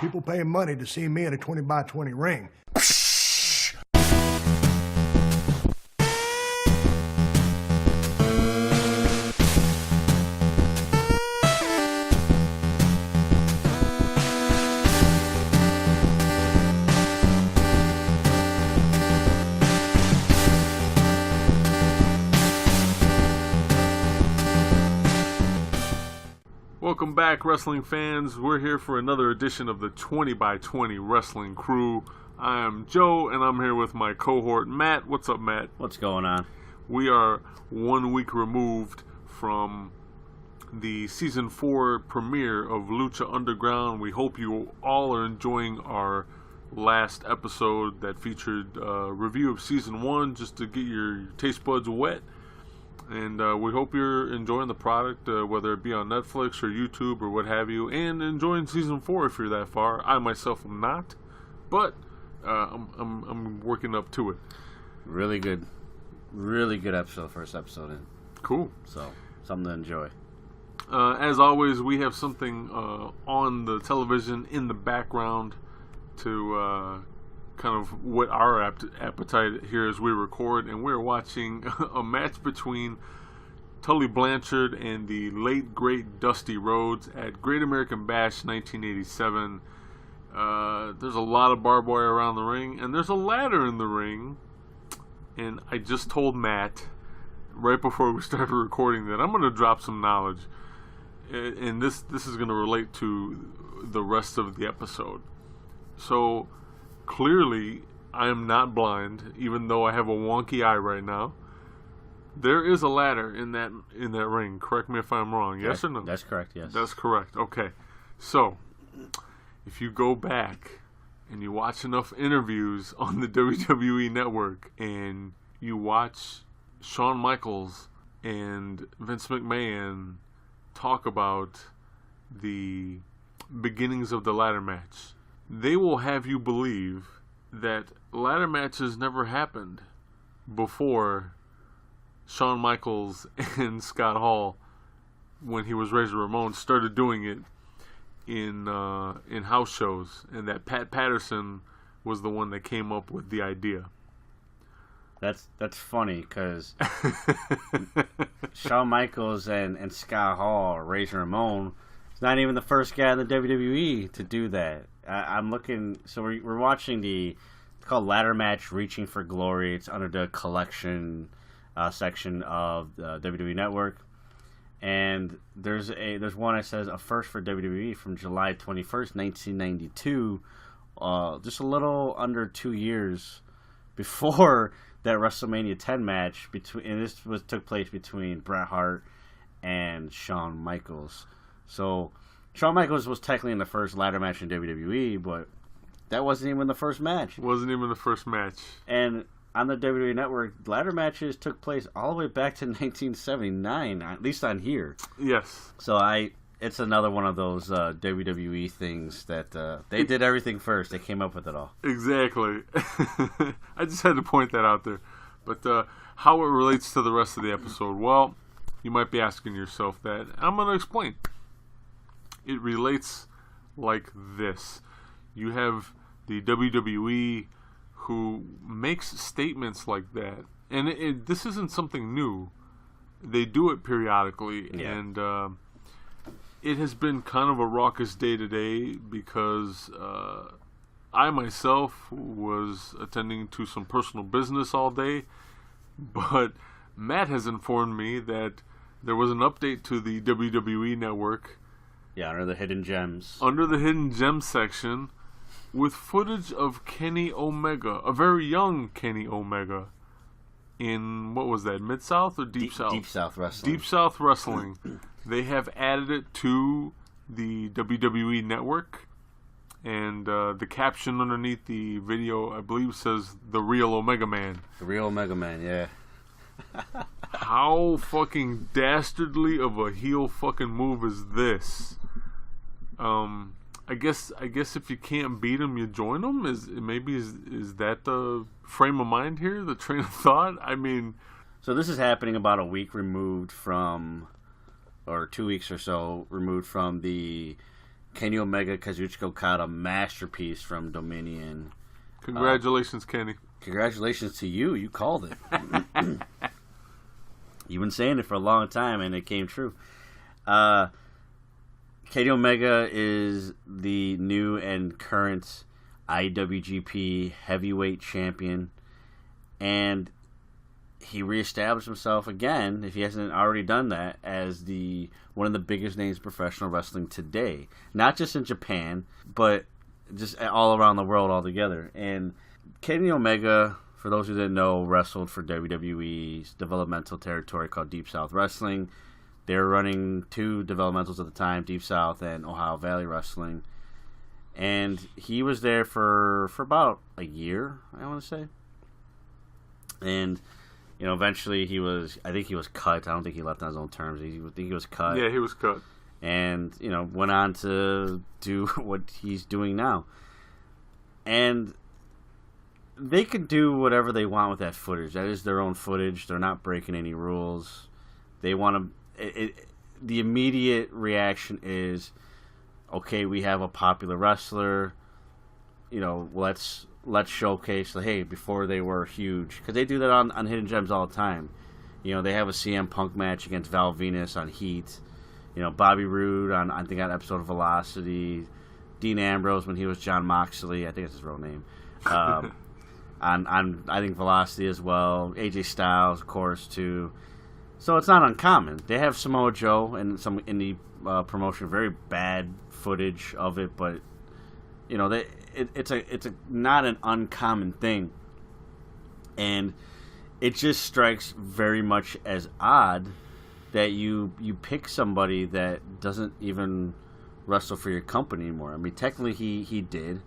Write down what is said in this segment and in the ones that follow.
People paying money to see me in a 20 by 20 ring. Welcome back, wrestling fans. We're here for another edition of the 20 by 20 Wrestling Crew. I am Joe, and I'm here with my cohort, Matt. What's up, Matt? What's going on? We are 1 week removed from the Season 4 premiere of Lucha Underground. We hope you all are enjoying our last episode that featured a review of Season 1, just to get your taste buds wet. And we hope you're enjoying the product, whether it be on Netflix or YouTube or what have you, and enjoying Season 4 if you're that far. I myself am not, but I'm working up to it. Really good episode, first episode in. Cool. So, something to enjoy. As always, we have something on the television in the background to kind of whet our appetite here as we record, and we're watching a match between Tully Blanchard and the late great Dusty Rhodes at Great American Bash 1987. There's a lot of barbed wire around the ring, and there's a ladder in the ring, and I just told Matt right before we started recording that I'm going to drop some knowledge, and this is going to relate to the rest of the episode. So clearly, I am not blind, even though I have a wonky eye right now. There is a ladder in that ring. Correct me if I'm wrong. Yes or no? That's correct, yes. That's correct. Okay. So, if you go back and you watch enough interviews on the WWE Network, and you watch Shawn Michaels and Vince McMahon talk about the beginnings of the ladder match, they will have you believe that ladder matches never happened before Shawn Michaels and Scott Hall, when he was Razor Ramon, started doing it in house shows, and that Pat Patterson was the one that came up with the idea. That's funny, because Shawn Michaels and Scott Hall, Razor Ramon, is not even the first guy in the WWE to do that. I'm looking, so we're watching it's called Ladder Match Reaching for Glory. It's under the collection section of the WWE Network. And there's one that says a first for WWE from July 21st, 1992. Just a little under 2 years before that WrestleMania 10 match, and this took place between Bret Hart and Shawn Michaels. So Shawn Michaels was technically in the first ladder match in WWE, but that wasn't even the first match. Wasn't even the first match. And on the WWE Network, ladder matches took place all the way back to 1979, at least on here. Yes. So it's another one of those WWE things that they did everything first. They came up with it all. Exactly. I just had to point that out there. But how it relates to the rest of the episode, well, you might be asking yourself that. I'm going to explain. It relates like this. You have the WWE who makes statements like that. And this isn't something new. They do it periodically. Yeah. And it has been kind of a raucous day today because I myself was attending to some personal business all day. But Matt has informed me that there was an update to the WWE Network. Yeah, under the Hidden Gems. Under the Hidden Gems section, with footage of Kenny Omega, a very young Kenny Omega, in, what was that, Mid-South or Deep South? Deep South Wrestling. Deep South Wrestling. They have added it to the WWE Network, and the caption underneath the video, I believe, says, "The Real Omega Man." The Real Omega Man, yeah. How fucking dastardly of a heel fucking move is this? I guess if you can't beat them, you join them. Is that the frame of mind here? The train of thought? I mean, so this is happening about a week removed from, or 2 weeks or so removed from the Kenny Omega, Kazuchika Okada masterpiece from Dominion. Congratulations, Kenny. Congratulations to you. You called it. You've been saying it for a long time, and it came true. Kenny Omega is the new and current IWGP Heavyweight Champion, and he reestablished himself again, if he hasn't already done that, as one of the biggest names in professional wrestling today. Not just in Japan, but just all around the world altogether. And Kenny Omega, for those who didn't know, wrestled for WWE's developmental territory called Deep South Wrestling. They were running 2 developmentals at the time, Deep South and Ohio Valley Wrestling. And he was there for about a year, I want to say. And eventually I think he was cut. I don't think he left on his own terms. I think he was cut. Yeah, he was cut. And, went on to do what he's doing now. And they can do whatever they want with that footage. That is their own footage. They're not breaking any rules. They want to... the immediate reaction is, okay, we have a popular wrestler. Let's showcase hey, before they were huge, because they do that on Hidden Gems all the time. They have a CM Punk match against Val Venus on Heat. Bobby Roode on episode of Velocity. Dean Ambrose when he was John Moxley, I think that's his real name. on I think Velocity as well. AJ Styles, of course, too. So it's not uncommon. They have Samoa Joe and some indie promotion, very bad footage of it, but it's a not an uncommon thing, and it just strikes very much as odd that you pick somebody that doesn't even wrestle for your company anymore. I mean, technically he did.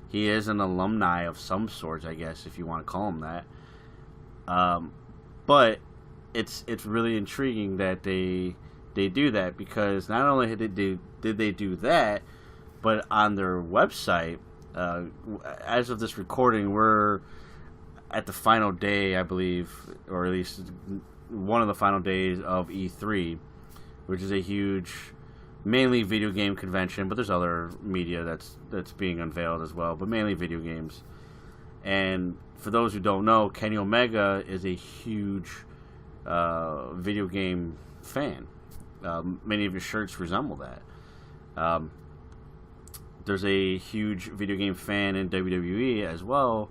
He is an alumni of some sort, I guess, if you want to call him that. But it's really intriguing that they do that, because not only did they do that, but on their website, as of this recording, we're at the final day, I believe, or at least one of the final days of E3, which is a huge, mainly video game convention, but there's other media that's being unveiled as well, but mainly video games. And for those who don't know, Kenny Omega is a huge video game fan. Many of his shirts resemble that. There's a huge video game fan in WWE as well.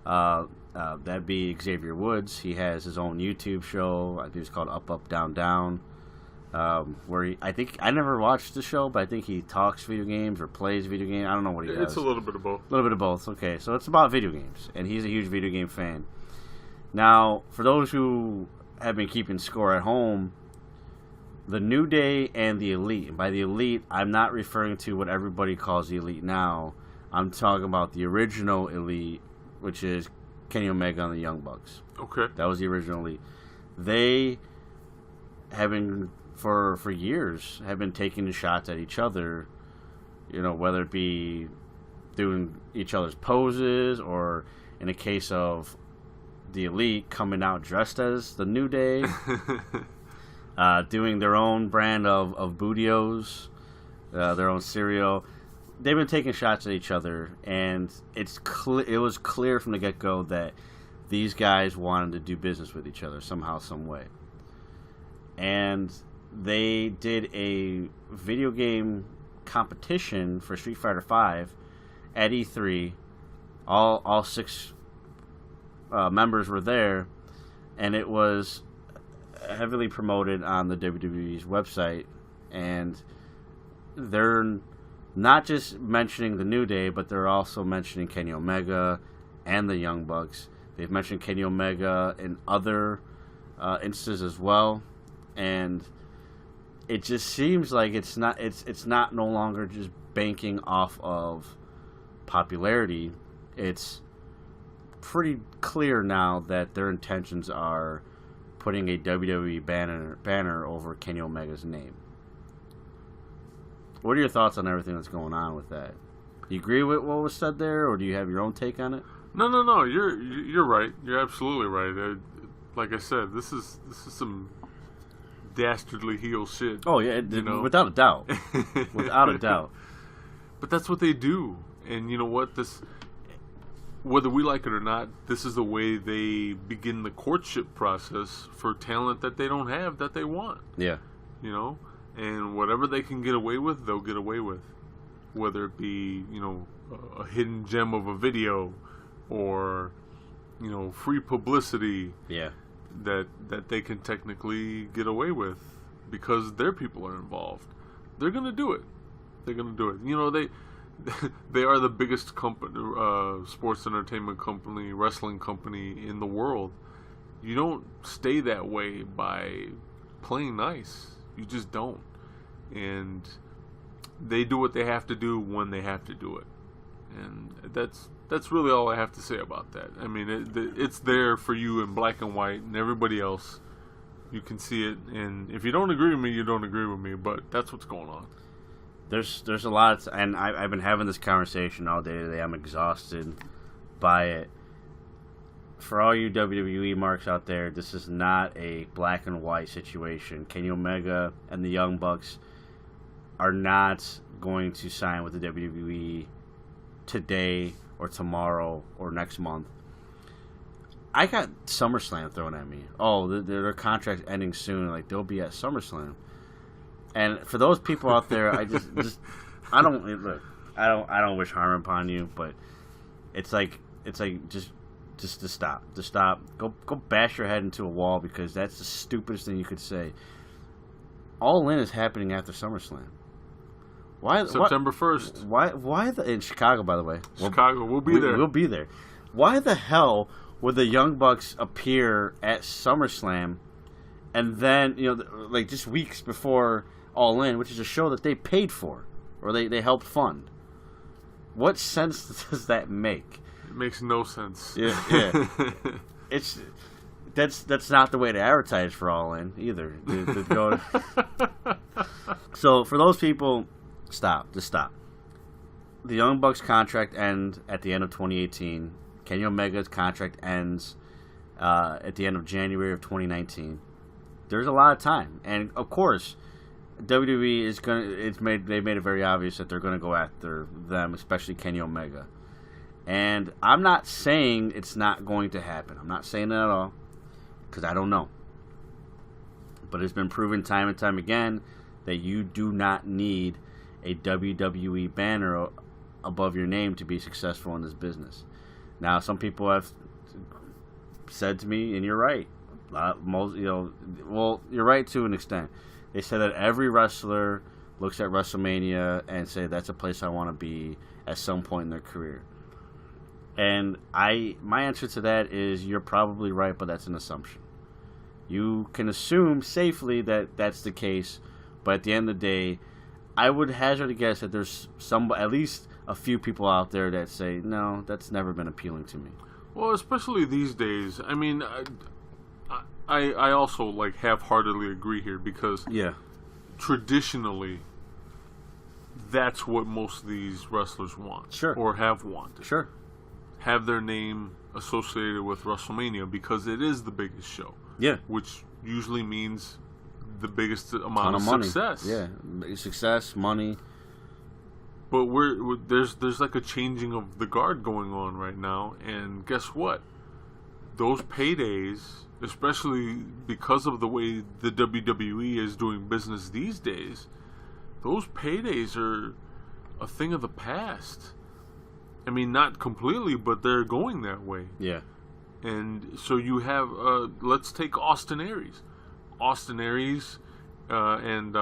That'd be Xavier Woods. He has his own YouTube show. I think it's called Up, Up, Down, Down. Where I never watched the show, but I think he talks video games or plays video games. I don't know what he does. It's a little bit of both. A little bit of both. Okay, so it's about video games, and he's a huge video game fan. Now, for those who have been keeping score at home, the New Day and the Elite. And by the Elite, I'm not referring to what everybody calls the Elite now. I'm talking about the original Elite, which is Kenny Omega and the Young Bucks. Okay. That was the original Elite. They have been, for years, have been taking shots at each other, whether it be doing each other's poses, or in a case of the Elite coming out dressed as the New Day. Doing their own brand of Bootios, their own cereal. They've been taking shots at each other, and it was clear from the get-go that these guys wanted to do business with each other somehow, some way. And they did a video game competition for Street Fighter V at E3. All 6 members were there, and it was heavily promoted on the WWE's website, and they're not just mentioning the New Day, but they're also mentioning Kenny Omega and the Young Bucks. They've mentioned Kenny Omega in other instances as well, and it just seems like it's not no longer just banking off of popularity. It's pretty clear now that their intentions are putting a WWE banner over Kenny Omega's name. What are your thoughts on everything that's going on with that? Do you agree with what was said there, or do you have your own take on it? No. You're right. You're absolutely right. Like I said, this is some dastardly heel shit. Oh yeah, without a doubt, without a doubt. But that's what they do. And you know what? Whether we like it or not, this is the way they begin the courtship process for talent that they don't have that they want. Yeah. You know? And whatever they can get away with, they'll get away with. Whether it be, you know, a hidden gem of a video or, you know, free publicity. Yeah. That they can technically get away with because their people are involved. They're going to do it. They're going to do it. You know, they are the biggest company, sports entertainment company, wrestling company in the world. You don't stay that way by playing nice. You just don't. And they do what they have to do when they have to do it. And that's really all I have to say about that. I mean, it's there for you in black and white, and everybody else, you can see it. And if you don't agree with me, you don't agree with me. But that's what's going on. There's a lot, and I've been having this conversation all day today. I'm exhausted by it. For all you WWE marks out there, this is not a black and white situation. Kenny Omega and the Young Bucks are not going to sign with the WWE today or tomorrow or next month. I got SummerSlam thrown at me. Oh, their contract's ending soon. Like, they'll be at SummerSlam. And for those people out there, I I don't wish harm upon you, but it's like just to stop. Go bash your head into a wall, because that's the stupidest thing you could say. All In is happening after SummerSlam. Why September 1st? Why in Chicago, by the way? Chicago, we'll be there. We'll be there. Why the hell would the Young Bucks appear at SummerSlam, and then, you know, like just weeks before All In, which is a show that they paid for, or they helped fund? What sense does that make? It makes no sense. Yeah. That's not the way to advertise for All In either. So for those people, just stop. The Young Bucks contract ends at the end of 2018. Kenny Omega's contract ends at the end of January of 2019. There's a lot of time, and of course, WWE is they made it very obvious that they're gonna go after them, especially Kenny Omega. And I'm not saying it's not going to happen. I'm not saying that at all, because I don't know. But it's been proven time and time again that you do not need a WWE banner above your name to be successful in this business. Now, some people have said to me, and you're right. You're right to an extent. They said that every wrestler looks at WrestleMania and say that's a place I want to be at some point in their career. And my answer to that is you're probably right, but that's an assumption. You can assume safely that that's the case, but at the end of the day, I would hazard a guess that there's at least a few people out there that say, no, that's never been appealing to me. Well, especially these days. I mean, I also like half-heartedly agree here, because traditionally, that's what most of these wrestlers want. Sure. Or have wanted. Sure. Have their name associated with WrestleMania, because it is the biggest show. Yeah. Which usually means the biggest amount of money. Success. Yeah. Success, money. But there's like a changing of the guard going on right now, and guess what? Those paydays, especially because of the way the WWE is doing business these days, those paydays are a thing of the past. I mean, not completely, but they're going that way. Yeah. And so you have, let's take Austin Aries. Austin Aries and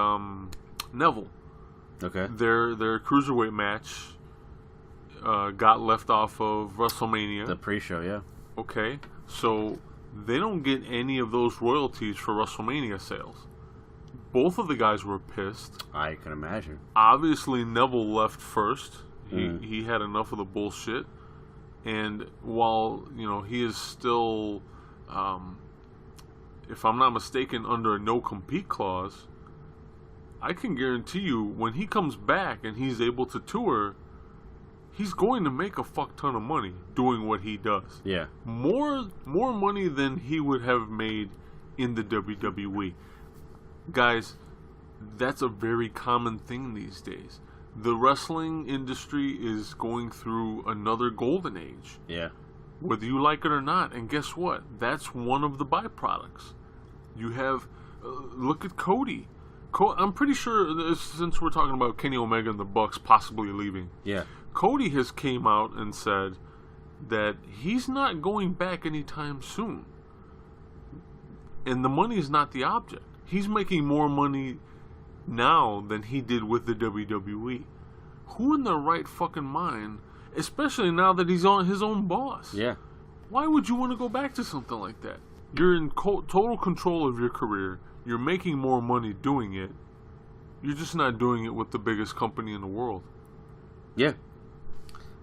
Neville. Okay. Their cruiserweight match got left off of WrestleMania. The pre-show, yeah. Okay. So they don't get any of those royalties for WrestleMania sales. Both of the guys were pissed. I can imagine. Obviously, Neville left first. He had enough of the bullshit. And while, you know, he is still, if I'm not mistaken, under a no-compete clause, I can guarantee you when he comes back and he's able to tour, he's going to make a fuck ton of money doing what he does. Yeah. More money than he would have made in the WWE. Guys, that's a very common thing these days. the wrestling industry is going through another golden age. Yeah. Whether you like it or not. And guess what? That's one of the byproducts. You have, look at Cody. I'm pretty sure, since we're talking about Kenny Omega and the Bucks possibly leaving, Yeah. Cody has came out and said that he's not going back anytime soon. And the money is not the object. He's making more money now than he did with the WWE. Who in their right fucking mind, especially now that he's on his own boss? Yeah. Why would you want to go back to something like that? You're in total control of your career. You're making more money doing it. You're just not doing it with the biggest company in the world. Yeah.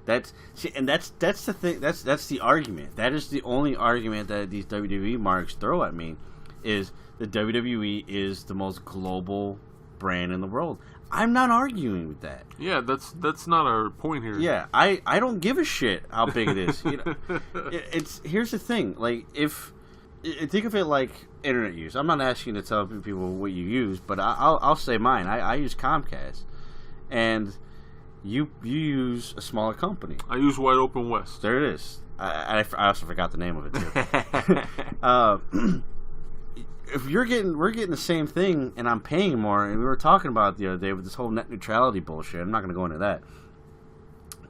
That's the thing. That's the argument. That is the only argument that these WWE marks throw at me, is the WWE is the most global brand in the world. I'm not arguing with that. Yeah, that's not our point here. Yeah, I don't give a shit how big it is. You know, it's here's the thing. Like, think of it like internet use. I'm not asking you to tell people what you use, but I'll say mine. I use Comcast, and you use a smaller company. I use Wide Open West. There it is. I also forgot the name of it too. If we're getting the same thing, and I'm paying more, and we were talking about it the other day with this whole net neutrality bullshit. I'm not going to go into that,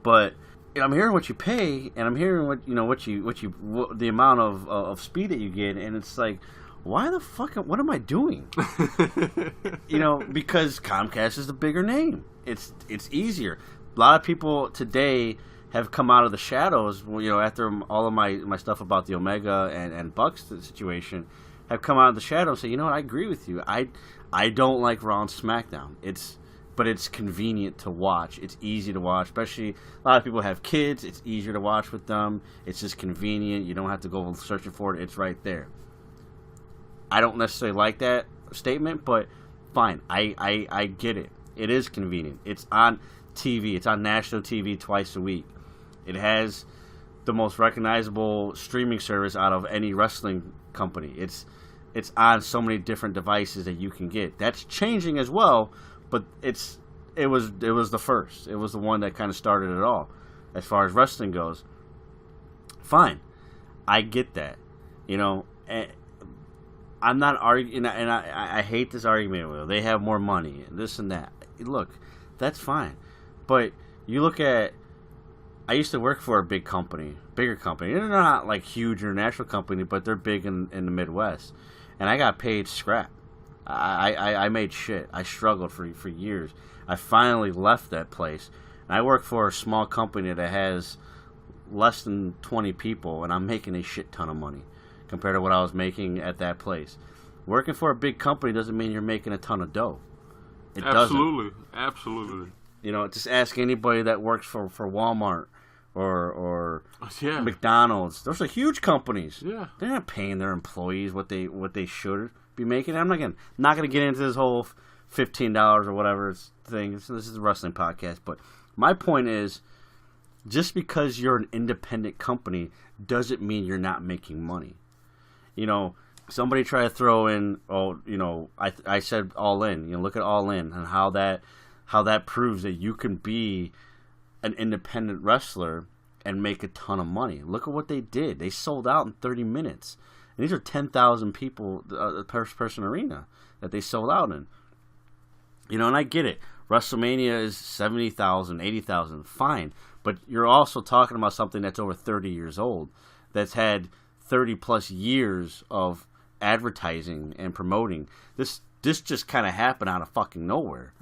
but I'm hearing what you pay, and I'm hearing what the amount of speed that you get, and it's like, why the fuck? What am I doing? Because Comcast is the bigger name. It's easier. A lot of people today have come out of the shadows. After all of my stuff about the Omega and Bucks situation, have come out of the shadows and say, you know what? I agree with you. I don't like Raw and SmackDown. But it's convenient to watch. It's easy to watch, especially a lot of people have kids. It's easier to watch with them. It's just convenient. You don't have to go searching for it. It's right there. I don't necessarily like that statement, but fine. I get it. It is convenient. It's on TV. It's on national TV twice a week. It has the most recognizable streaming service out of any wrestling company. It's on so many different devices that you can get. That's changing as well, but it was the first. It was the one that kind of started it all as far as wrestling goes. Fine. I get that. I'm not arguing, and I hate this argument. Well, they have more money and this and that. Look, that's fine. But you look at, I used to work for a bigger company. They're not like huge international company, but they're big in the Midwest. And I got paid scrap. I made shit. I struggled for years. I finally left that place. And I work for a small company that has less than 20 people, and I'm making a shit ton of money compared to what I was making at that place. Working for a big company doesn't mean you're making a ton of dough. It Absolutely. Just ask anybody that works for Walmart or McDonald's. Those are huge companies. Yeah. They're not paying their employees what they should be making. I'm not gonna get into this whole $15 or whatever thing. This is a wrestling podcast, but my point is, just because you're an independent company doesn't mean you're not making money. Somebody try to throw in, I said All In. Look at All In and how that proves that you can be an independent wrestler and make a ton of money. Look at what they did. They sold out in 30 minutes. And these are 10,000 people, person arena that they sold out in. And I get it. WrestleMania is 70,000, 80,000. Fine. But you're also talking about something that's over 30 years old, that's had 30 plus years of advertising and promoting. This just kind of happened out of fucking nowhere.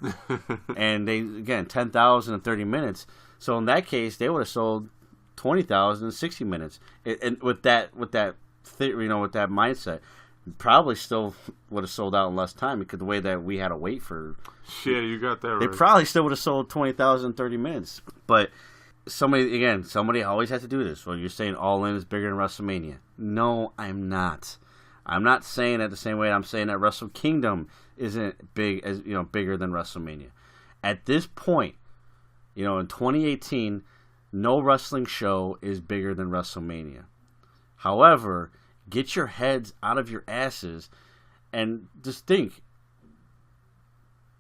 And they, again, 10,000 in 30 minutes. So in that case, they would have sold 20,000 in 60 minutes. And with that mindset, probably still would have sold out in less time, because the way that we had to wait for. Yeah, you got that right. They probably still would have sold 20,000 in 30 minutes. But somebody always has to do this. Well, you're saying All In is bigger than WrestleMania. No, I'm not. I'm not saying that the same way I'm saying that Wrestle Kingdom isn't bigger than WrestleMania. At this point, in 2018, no wrestling show is bigger than WrestleMania. However, get your heads out of your asses and just think.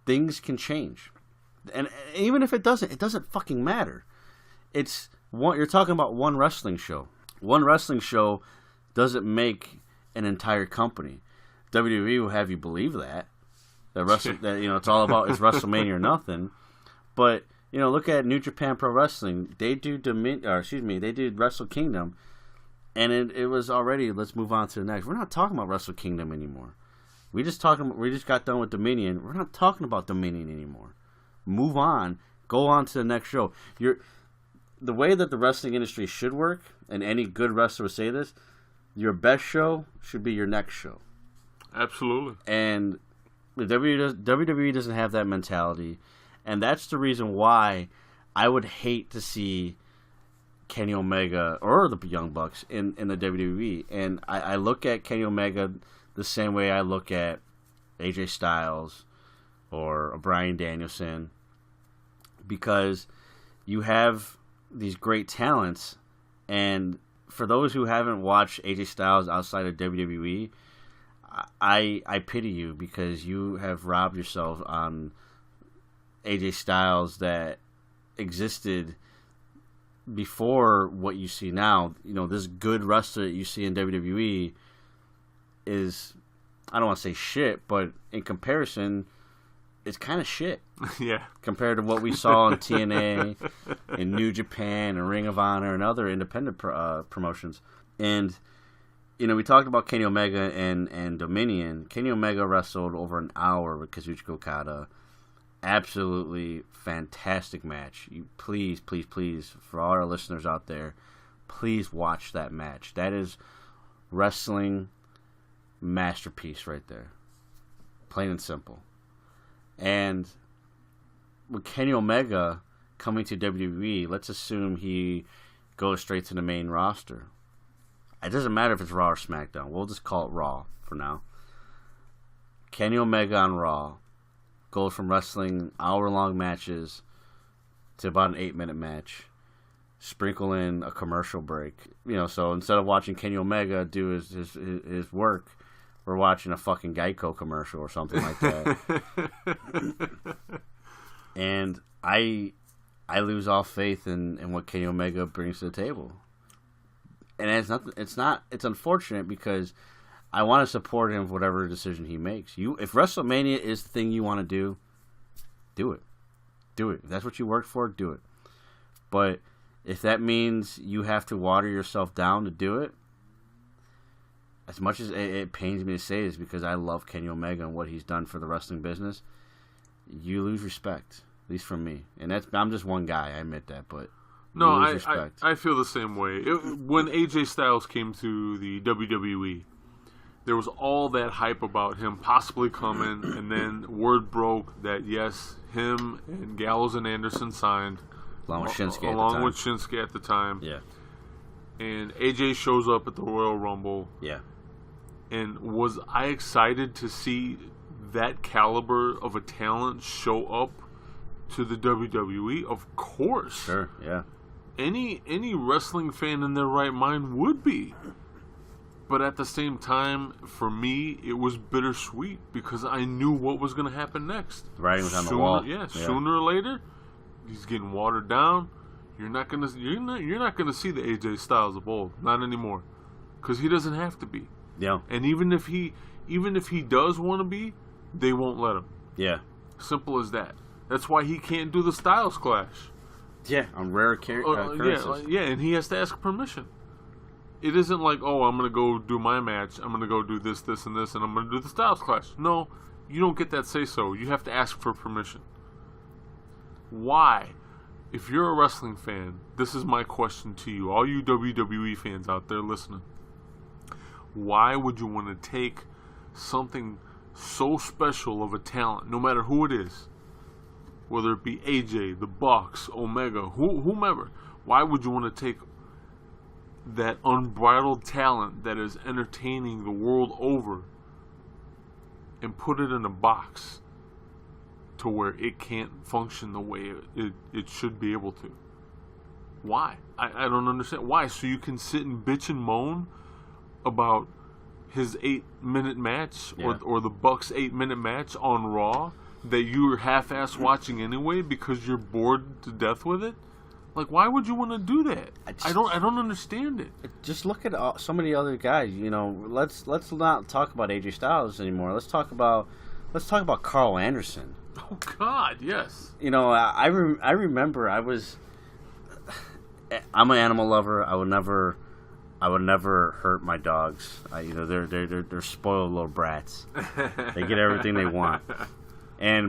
Things can change. And even if it doesn't fucking matter. It's one. You're talking about one wrestling show. One wrestling show doesn't make an entire company. WWE will have you believe that it's all about it's WrestleMania or nothing. But look at New Japan Pro Wrestling. They do they did Wrestle Kingdom, and it was already. Let's move on to the next. We're not talking about Wrestle Kingdom anymore. We just got done with Dominion. We're not talking about Dominion anymore. Move on. Go on to the next show. The way that the wrestling industry should work, and any good wrestler would say this, your best show should be your next show. Absolutely. And the WWE doesn't have that mentality, and that's the reason why I would hate to see Kenny Omega or the Young Bucks in the WWE. And I look at Kenny Omega the same way I look at AJ Styles or Bryan Danielson, because you have these great talents, and for those who haven't watched AJ Styles outside of WWE, I pity you, because you have robbed yourself on AJ Styles that existed before what you see now. This good wrestler that you see in WWE is, I don't want to say shit, but in comparison, it's kind of shit. Yeah. Compared to what we saw in TNA, in New Japan, and Ring of Honor, and other independent promotions. And, we talked about Kenny Omega and Dominion. Kenny Omega wrestled over an hour with Kazuchika Okada. Absolutely fantastic match. You please, for all our listeners out there, please watch that match. That is wrestling masterpiece right there. Plain and simple. And with Kenny Omega coming to WWE, let's assume he goes straight to the main roster. It doesn't matter if it's Raw or SmackDown. We'll just call it Raw for now. Kenny Omega on Raw goes from wrestling hour-long matches to about an 8-minute match. Sprinkle in a commercial break. So instead of watching Kenny Omega do his work, we're watching a fucking Geico commercial or something like that. And I lose all faith in what Kenny Omega brings to the table. And it's unfortunate, because I want to support him for whatever decision he makes. If WrestleMania is the thing you want to do it. Do it. If that's what you worked for, do it. But if that means you have to water yourself down to do it, as much as it pains me to say this, because I love Kenny Omega and what he's done for the wrestling business, you lose respect, at least from me. And I'm just one guy, I admit that, but no, I feel the same way. When AJ Styles came to the WWE, there was all that hype about him possibly coming, and then word broke that yes, him and Gallows and Anderson signed, along with Shinsuke at the time. Yeah. And AJ shows up at the Royal Rumble. Yeah. And was I excited to see that caliber of a talent show up to the WWE? Of course. Sure, yeah. Any wrestling fan in their right mind would be. But at the same time, for me, it was bittersweet, because I knew what was going to happen next. The writing was on the wall. Yeah, sooner or later, he's getting watered down. You're not gonna see the AJ Styles of old, not anymore, because he doesn't have to be. Yeah. And even if he does want to be, they won't let him. Yeah. Simple as that. That's why he can't do the Styles Clash. Yeah, on rare occurrences. Yeah, and he has to ask permission. It isn't like, oh, I'm gonna go do my match, I'm gonna go do this, and this, and I'm gonna do the Styles Clash. No, you don't get that say-so. You have to ask for permission. Why? If you're a wrestling fan, this is my question to you, all you WWE fans out there listening. Why would you want to take something so special of a talent, no matter who it is, whether it be AJ, the Bucks, Omega, whomever, why would you want to take that unbridled talent that is entertaining the world over and put it in a box to where it can't function the way it should be able to? Why? I don't understand. Why? So you can sit and bitch and moan about his 8-minute match, or the Bucks' 8-minute match on Raw, that you're half-ass watching anyway because you're bored to death with it. Like, why would you want to do that? I don't understand it. Just look at so many other guys. You know, let's not talk about AJ Styles anymore. Let's talk about Carl Anderson. Oh God, yes. You know, I remember I'm an animal lover. I would never hurt my dogs. They're spoiled little brats. They get everything they want. They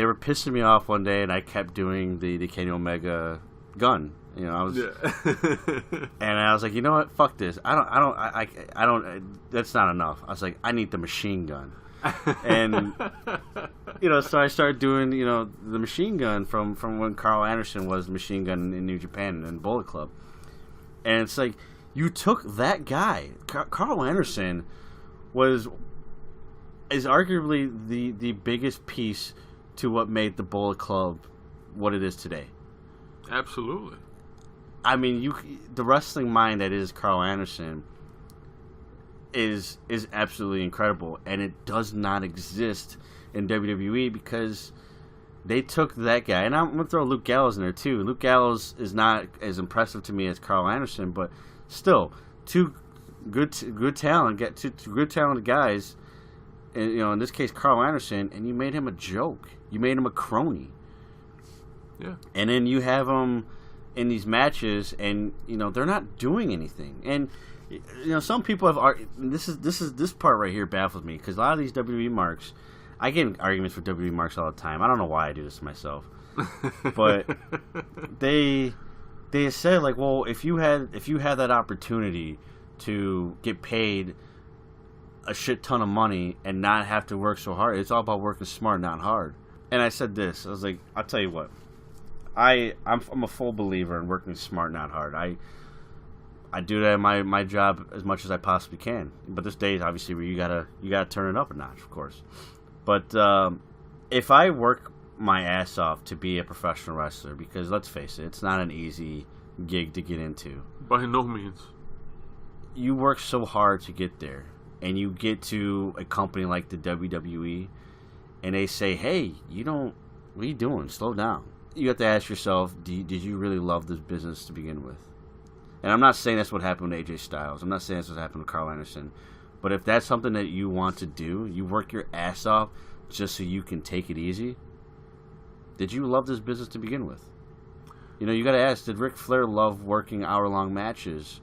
were pissing me off one day, and I kept doing the Kenny Omega gun. You know, and I was like, you know what? Fuck this. I don't. That's not enough. I was like, I need the machine gun. And you know, so I started doing the machine gun from when Carl Anderson was the machine gun in New Japan and Bullet Club. And it's like, you took that guy. Carl Anderson is arguably the biggest piece to what made the Bullet Club what it is today. Absolutely. I mean, the wrestling mind that is Carl Anderson is absolutely incredible, and it does not exist in WWE because they took that guy. And I'm going to throw Luke Gallows in there too. Luke Gallows is not as impressive to me as Carl Anderson, but still, two good talented guys. And, in this case, Carl Anderson, and you made him a joke. You made him a crony. Yeah. And then you have them in these matches, and they're not doing anything. And some people have this part right here baffles me because a lot of these WWE marks, I get in arguments for WWE marks all the time. I don't know why I do this to myself, but they said, like, well, if you had that opportunity to get paid a shit ton of money and not have to work so hard, it's all about working smart, not hard. And I said this, I was like, I'll tell you what, I'm a full believer in working smart, not hard. I do that in my job as much as I possibly can. But there's days, obviously, where you gotta turn it up a notch, of course. But if I work my ass off to be a professional wrestler, because let's face it, it's not an easy gig to get into. By no means. You work so hard to get there, and you get to a company like the WWE, and they say, "Hey, what are you doing? Slow down." You have to ask yourself, did you really love this business to begin with? And I'm not saying that's what happened with AJ Styles. I'm not saying that's what happened with Carl Anderson. But if that's something that you want to do, you work your ass off just so you can take it easy, did you love this business to begin with? You got to ask, did Ric Flair love working hour-long matches,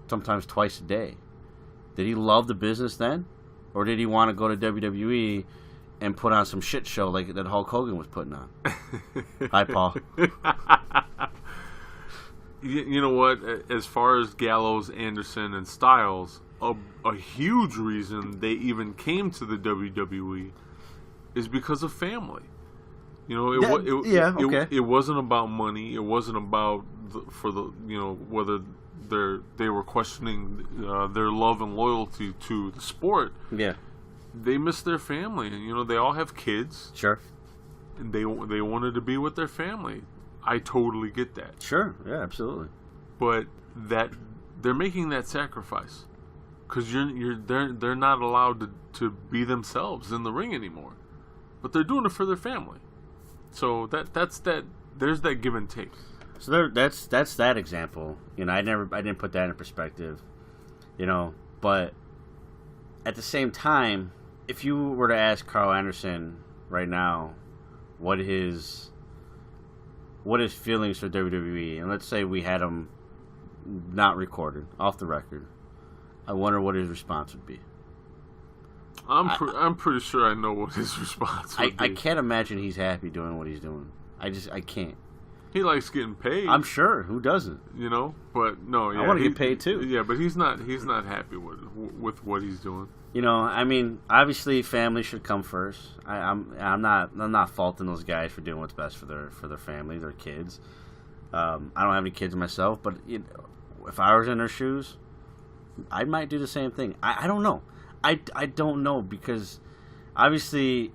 sometimes twice a day? Did he love the business then? Or did he want to go to WWE and put on some shit show like that Hulk Hogan was putting on? Hi, Paul. You know what? As far as Gallows, Anderson, and Styles, a huge reason they even came to the WWE is because of family. It wasn't about money. It wasn't about whether they were questioning their love and loyalty to the sport. Yeah, they miss their family, and they all have kids. Sure, and they wanted to be with their family. I totally get that. Sure, yeah, absolutely. But that they're making that sacrifice because they're not allowed to be themselves in the ring anymore, but they're doing it for their family. So that's that. There's that give and take. So that's that example. I didn't put that in perspective. But at the same time, if you were to ask Carl Anderson right now what his feelings for WWE, and let's say we had him not recorded, off the record, I wonder what his response would be. I'm pretty sure I know what his response would be. I can't imagine he's happy doing what he's doing. I can't. He likes getting paid. I'm sure. Who doesn't? But no. Yeah, I want to get paid too. Yeah, but he's not happy with what he's doing. I mean, obviously, family should come first. I'm not faulting those guys for doing what's best for their family, their kids. I don't have any kids myself, but if I was in their shoes, I might do the same thing. I don't know. I don't know because obviously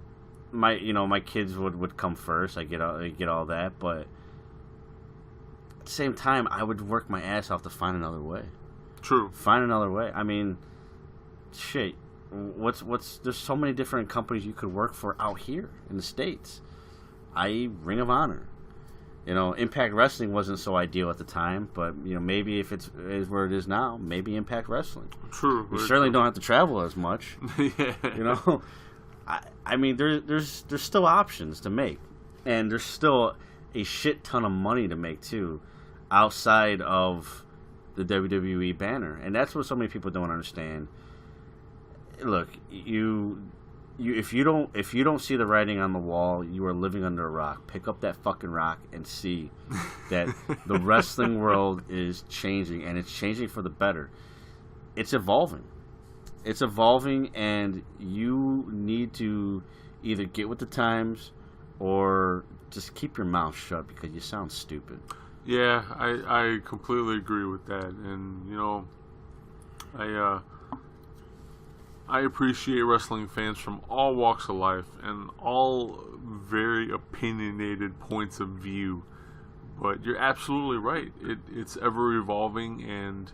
my kids would come first. I get all that, but at the same time, I would work my ass off to find another way. True. Find another way. I mean, shit. There's so many different companies you could work for out here in the States, i.e. Ring of Honor. Impact Wrestling wasn't so ideal at the time, but maybe if it is where it is now, maybe Impact Wrestling. True. You certainly don't have to travel as much. Yeah. I mean, there's still options to make, and there's still a shit ton of money to make too, outside of the WWE banner, and that's what so many people don't understand. Look, if you don't see the writing on the wall, you are living under a rock. Pick up that fucking rock and see that the wrestling world is changing, and it's changing for the better. It's evolving. It's evolving, and you need to either get with the times or just keep your mouth shut because you sound stupid. Yeah, I completely agree with that, and I appreciate wrestling fans from all walks of life and all very opinionated points of view. But you're absolutely right. It's ever evolving, and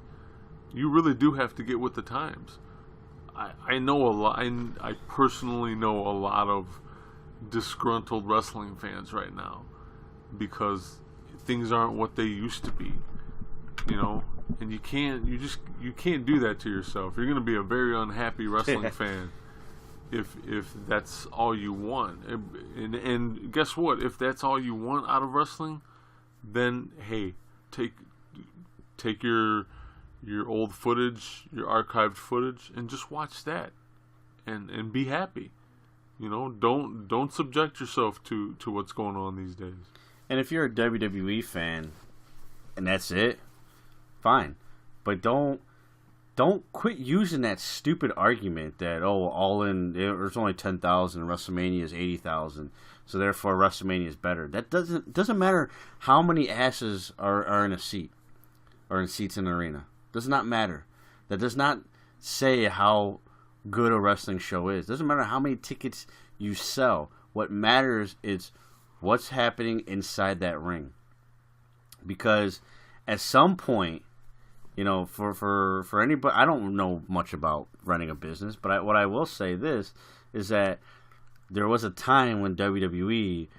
you really do have to get with the times. I know a lot. I personally know a lot of disgruntled wrestling fans right now because things aren't what they used to be. And you can't do that to yourself. You're going to be a very unhappy wrestling fan if that's all you want. And guess what? If that's all you want out of wrestling, then hey, take your old footage, your archived footage, and just watch that, and be happy. Don't subject yourself to what's going on these days. And if you're a WWE fan, and that's it, fine. But don't quit using that stupid argument that All In there's only 10,000 and WrestleMania is 80,000, so therefore WrestleMania is better. That doesn't matter how many asses are in a seat or in seats in the arena. Does not matter. That does not say how good a wrestling show is. Doesn't matter how many tickets you sell. What matters is what's happening inside that ring. Because at some point, for anybody, I don't know much about running a business, but what I will say this is that there was a time when WWE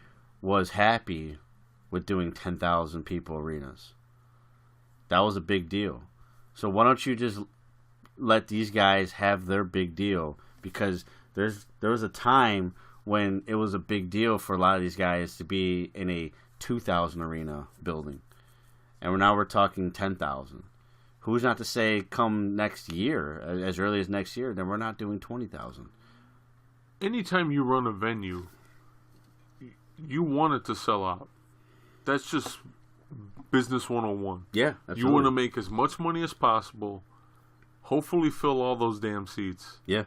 was happy with doing 10,000 people arenas. That was a big deal. So why don't you just let these guys have their big deal? Because there was a time when it was a big deal for a lot of these guys to be in a 2,000 arena building. And now we're talking 10,000. Who's not to say come next year, as early as next year, then we're not doing 20,000. Anytime you run a venue, you want it to sell out. That's just business 101. Yeah, absolutely. You want to make as much money as possible. Hopefully fill all those damn seats. Yeah.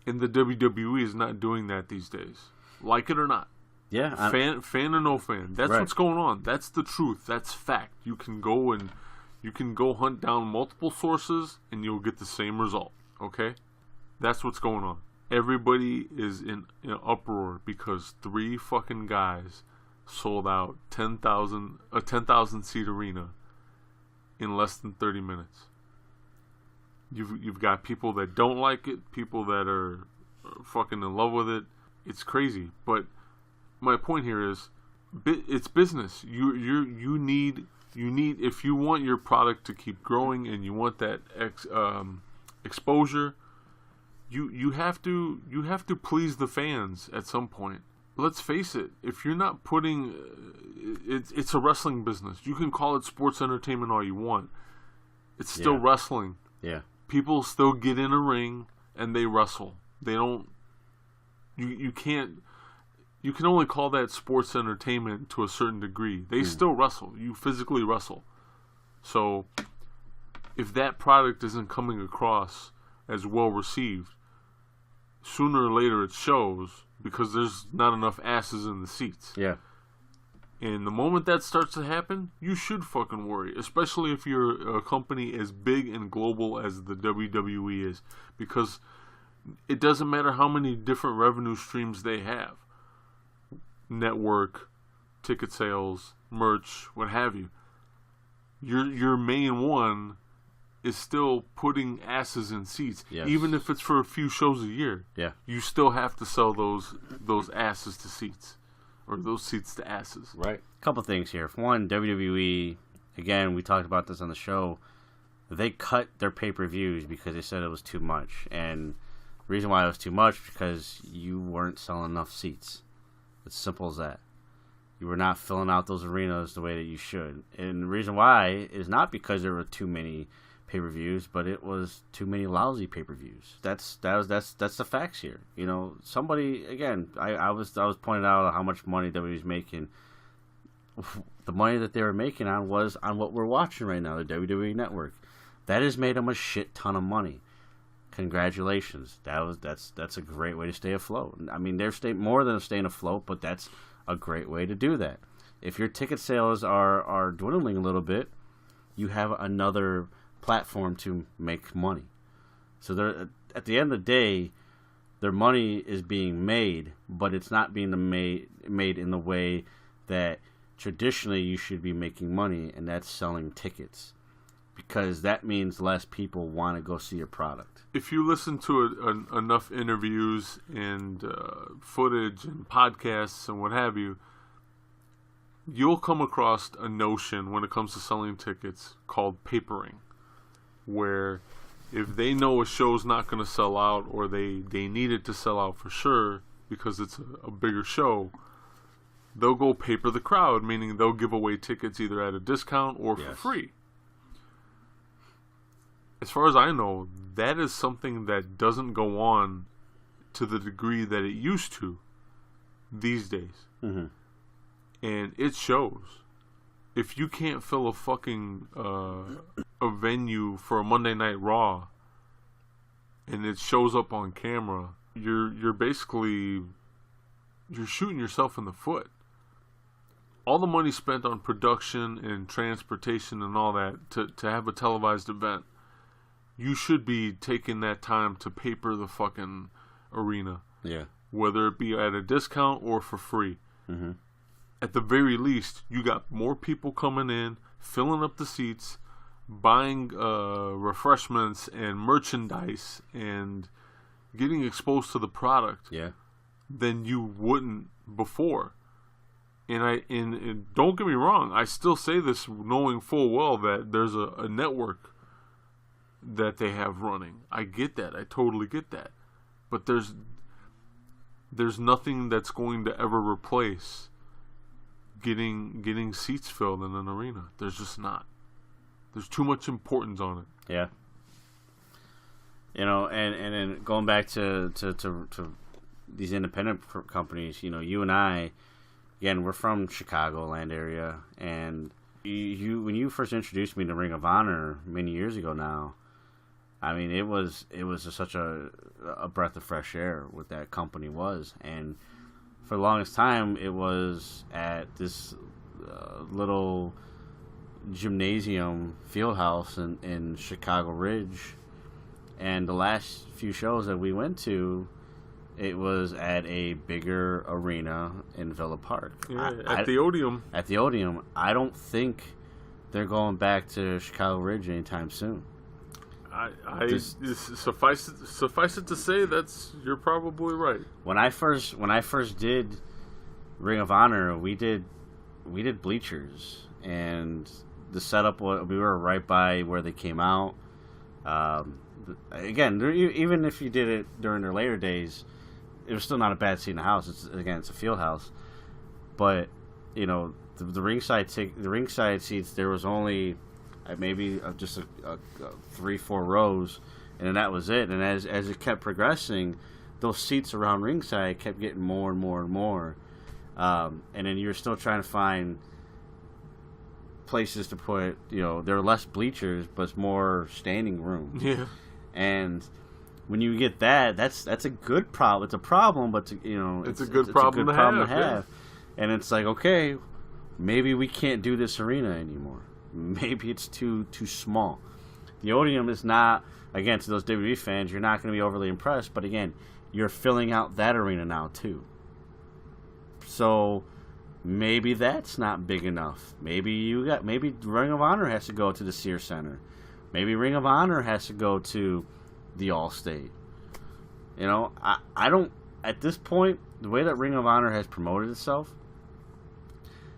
And the WWE is not doing that these days. Like it or not. Yeah. Fan or no fan. That's right. What's going on. That's the truth. That's fact. You can go hunt down multiple sources and you'll get the same result. Okay? That's what's going on. Everybody is in uproar because 3 fucking guys sold out a 10,000 seat arena in less than 30 minutes. You've got people that don't like it, people that are fucking in love with it. It's crazy, but my point here is, it's business. You need if you want your product to keep growing and you want that exposure, you have to please the fans at some point. Let's face it. If you're not putting, it's a wrestling business. You can call it sports entertainment all you want. It's still wrestling. Yeah. People still get in a ring and they wrestle. They don't. You can't. You can only call that sports entertainment to a certain degree. They still wrestle. You physically wrestle. So, if that product isn't coming across as well received, sooner or later it shows because there's not enough asses in the seats. Yeah. And the moment that starts to happen, you should fucking worry, especially if you're a company as big and global as the WWE is, because it doesn't matter how many different revenue streams they have. Network, ticket sales, merch, what have you. Your main one is still putting asses in seats, Yes. even if it's for a few shows a year. Yeah. You still have to sell those asses to seats, or those seats to asses. Right. A couple things here. For one, WWE, again, we talked about this on the show. They cut their pay-per-views because they said it was too much, and the reason why it was too much because you weren't selling enough seats. It's simple as that. You were not filling out those arenas the way that you should, and the reason why is not because there were too many pay-per-views, but it was too many lousy pay-per-views. That's the facts here. You know, somebody again. I was pointing out how much money WWE was making. The money that they were making was on what we're watching right now, the WWE Network. That has made them a shit ton of money. Congratulations. That's a great way to stay afloat. I mean, they're more than staying afloat, but that's a great way to do that. If your ticket sales are dwindling a little bit, you have another platform to make money. So they're, at the end of the day, their money is being made, but it's not being made in the way that traditionally you should be making money, and that's selling tickets. Because that means less people want to go see your product. If you listen to enough interviews and footage and podcasts and what have you, you'll come across a notion when it comes to selling tickets called papering, where if they know a show's not going to sell out, or they need it to sell out for sure because it's a bigger show, they'll go paper the crowd, meaning they'll give away tickets either at a discount or for free. As far as I know, that is something that doesn't go on to the degree that it used to these days. Mm-hmm. And it shows. If you can't fill a fucking a venue for a Monday Night Raw, and it shows up on camera, you're basically shooting yourself in the foot. All the money spent on production and transportation and all that to have a televised event, you should be taking that time to paper the fucking arena. Yeah. Whether it be at a discount or for free. Mm-hmm. At the very least, you got more people coming in, filling up the seats, buying refreshments and merchandise, and getting exposed to the product. Yeah. Than you wouldn't before. And don't get me wrong, I still say this knowing full well that there's a network that they have running. I get that. I totally get that. But there's nothing that's going to ever replace getting seats filled in an arena. There's just not. There's too much importance on it. Yeah. You know, and then going back to these independent companies, you know, you and I, again, we're from Chicagoland area, and you when you first introduced me to Ring of Honor many years ago now, I mean, it was such a breath of fresh air what that company was, and for the longest time it was at this little gymnasium field house in Chicago Ridge, and the last few shows that we went to, it was at a bigger arena in Villa Park. Yeah, at the Odeum. At the Odeum. I don't think they're going back to Chicago Ridge anytime soon. Suffice it to say, you're probably right. When I first did Ring of Honor, we did bleachers, and the setup we were right by where they came out. Again, even if you did it during their later days, it was still not a bad seat in the house. It's a field house, but you know the ringside seats, there was only maybe just a 3-4 rows, and then that was it. And as it kept progressing, those seats around ringside kept getting more and more and more, and then you're still trying to find places to put. You know, there are less bleachers, but it's more standing room. Yeah. And when you get that's a good problem. It's a problem, but it's a good problem to have. Yeah. And it's like, okay, maybe we can't do this arena anymore. Maybe it's too small. The Odeum is not, again, to those WWE fans, you're not going to be overly impressed. But again, you're filling out that arena now too. So maybe that's not big enough. Maybe Ring of Honor has to go to the Sears Center. Maybe Ring of Honor has to go to the All-State. You know, I don't... At this point, the way that Ring of Honor has promoted itself,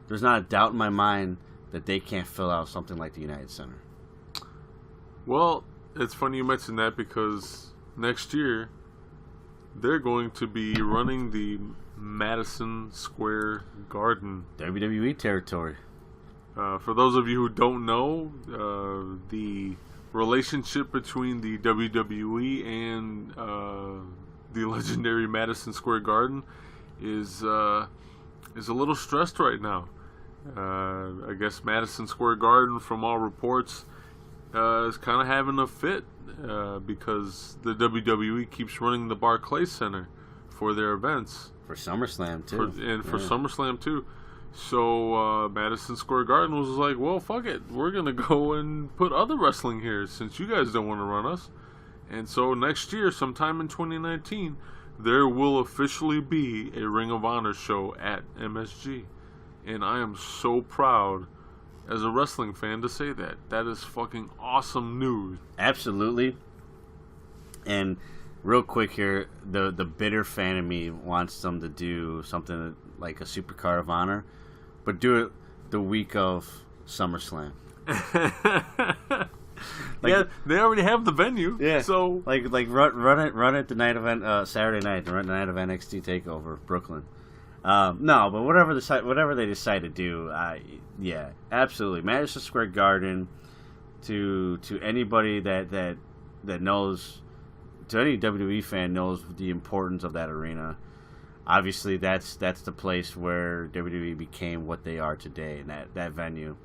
there's not a doubt in my mind that they can't fill out something like the United Center. Well, it's funny you mention that because next year they're going to be running the Madison Square Garden. WWE territory. For those of you who don't know, the relationship between the WWE and the legendary Madison Square Garden is a little stressed right now. I guess Madison Square Garden, from all reports, is kind of having a fit because the WWE keeps running the Barclays Center for their events. For SummerSlam, too. For SummerSlam, too. So Madison Square Garden was like, well, fuck it. We're going to go and put other wrestling here since you guys don't want to run us. And so next year, sometime in 2019, there will officially be a Ring of Honor show at MSG. And I am so proud as a wrestling fan to say that. That is fucking awesome news. Absolutely. And real quick here, the bitter fan of me wants them to do something like a Supercard of Honor, but do it the week of SummerSlam. Yeah, they already have the venue. Yeah. So like run it the night of Saturday night, the night of NXT Takeover Brooklyn. No, but whatever they decide to do, yeah, absolutely. Madison Square Garden, to anybody that knows, to any WWE fan knows the importance of that arena. Obviously, that's the place where WWE became what they are today, and that venue.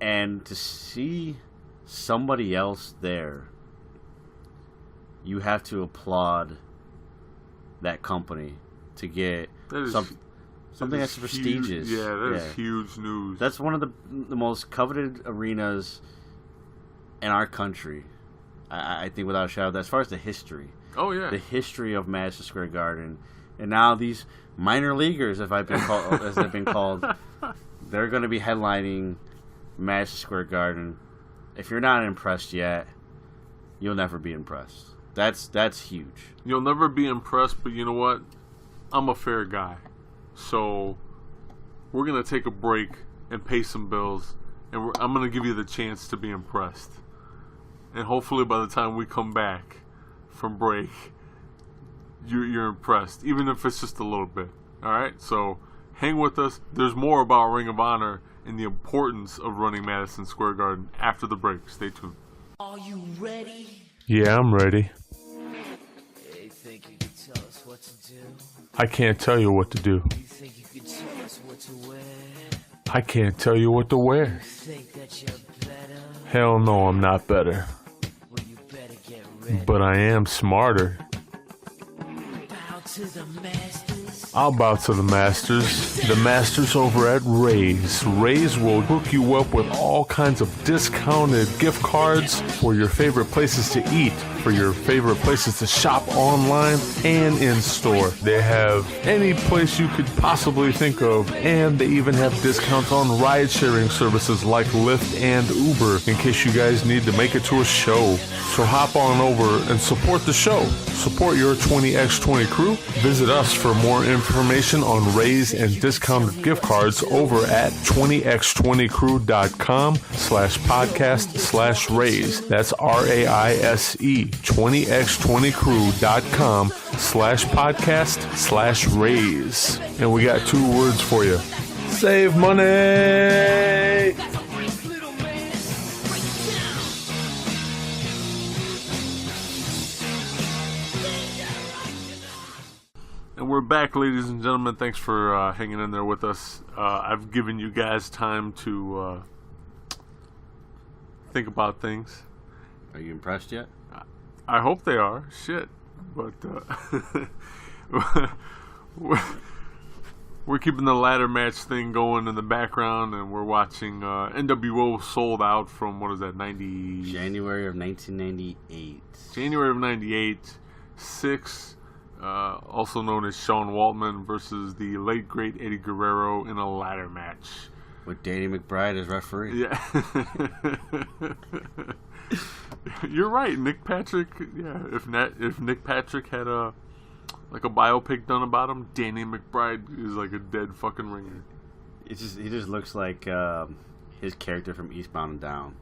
And to see somebody else there, you have to applaud that company to get something that's prestigious. Huge, that is huge news. That's one of the most coveted arenas in our country. I think without a shadow, as far as the history. Oh yeah, the history of Madison Square Garden, and now these minor leaguers, as they've been called, they're going to be headlining Madison Square Garden. If you're not impressed yet, you'll never be impressed. That's huge. You'll never be impressed, but you know what? I'm a fair guy, so we're gonna take a break and pay some bills, and I'm gonna give you the chance to be impressed. And hopefully, by the time we come back from break, you're impressed, even if it's just a little bit. All right, so hang with us. There's more about Ring of Honor and the importance of running Madison Square Garden after the break. Stay tuned. Are you ready? Yeah, I'm ready. Hey, think you can tell us what to do? I can't tell you what to do. You think you can tell us what to wear? I can't tell you what to wear. You think that you're better? Hell no, I'm not better. Well, you better get ready. But I am smarter. Bow to the masters. I'll bow to the masters over at Raise. Raise will hook you up with all kinds of discounted gift cards for your favorite places to eat, for your favorite places to shop online and in store. They have any place you could possibly think of, and they even have discounts on ride-sharing services like Lyft and Uber in case you guys need to make it to a show. So hop on over and support the show. Support your 20x20 crew. Visit us for more information on Raise and discounted gift cards over at 20x20crew.com/podcast/raise. That's RAISE. 20x20crew.com/podcast/raise. And we got 2 words for you. Save money! And we're back, ladies and gentlemen. Thanks for hanging in there with us. I've given you guys time to think about things. Are you impressed yet? I hope they are. Shit. But we're keeping the ladder match thing going in the background, and we're watching NWO Sold Out from, what is that, January of 1998. January of 98. 6, also known as Sean Waltman versus the late, great Eddie Guerrero in a ladder match. With Danny McBride as referee. Yeah. You're right, Nick Patrick. Yeah, if Nick Patrick had a biopic done about him, Danny McBride is like a dead fucking ringer. He just looks like his character from Eastbound and Down.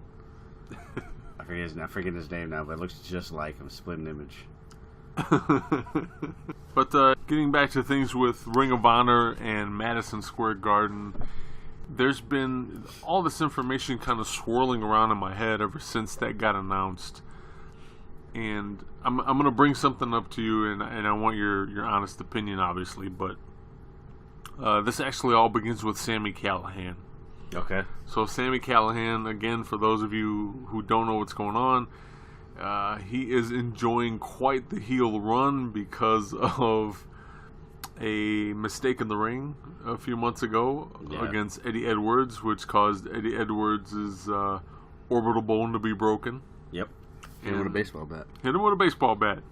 I forget his name now, but it looks just like him. Split an image. But getting back to things with Ring of Honor and Madison Square Garden, there's been all this information kind of swirling around in my head ever since that got announced. And I'm going to bring something up to you, and I want your honest opinion, obviously. But this actually all begins with Sami Callihan. Okay. So Sami Callihan, again, for those of you who don't know what's going on, he is enjoying quite the heel run because of a mistake in the ring a few months ago against Eddie Edwards, which caused Eddie Edwards' orbital bone to be broken. Yep. Hit him with a baseball bat. Hit him with a baseball bat.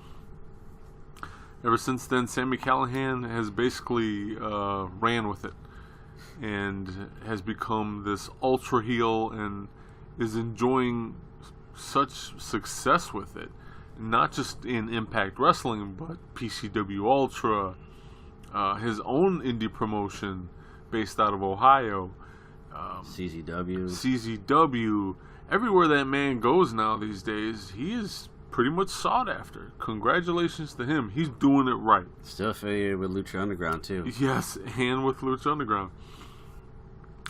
Ever since then, Sami Callihan has basically ran with it and has become this ultra heel and is enjoying such success with it. Not just in Impact Wrestling, but PCW Ultra, his own indie promotion based out of Ohio, CZW. Everywhere that man goes now these days, he is pretty much sought after. Congratulations to him. He's doing it right. Still affiliated with Lucha Underground, too. Yes, and with Lucha Underground.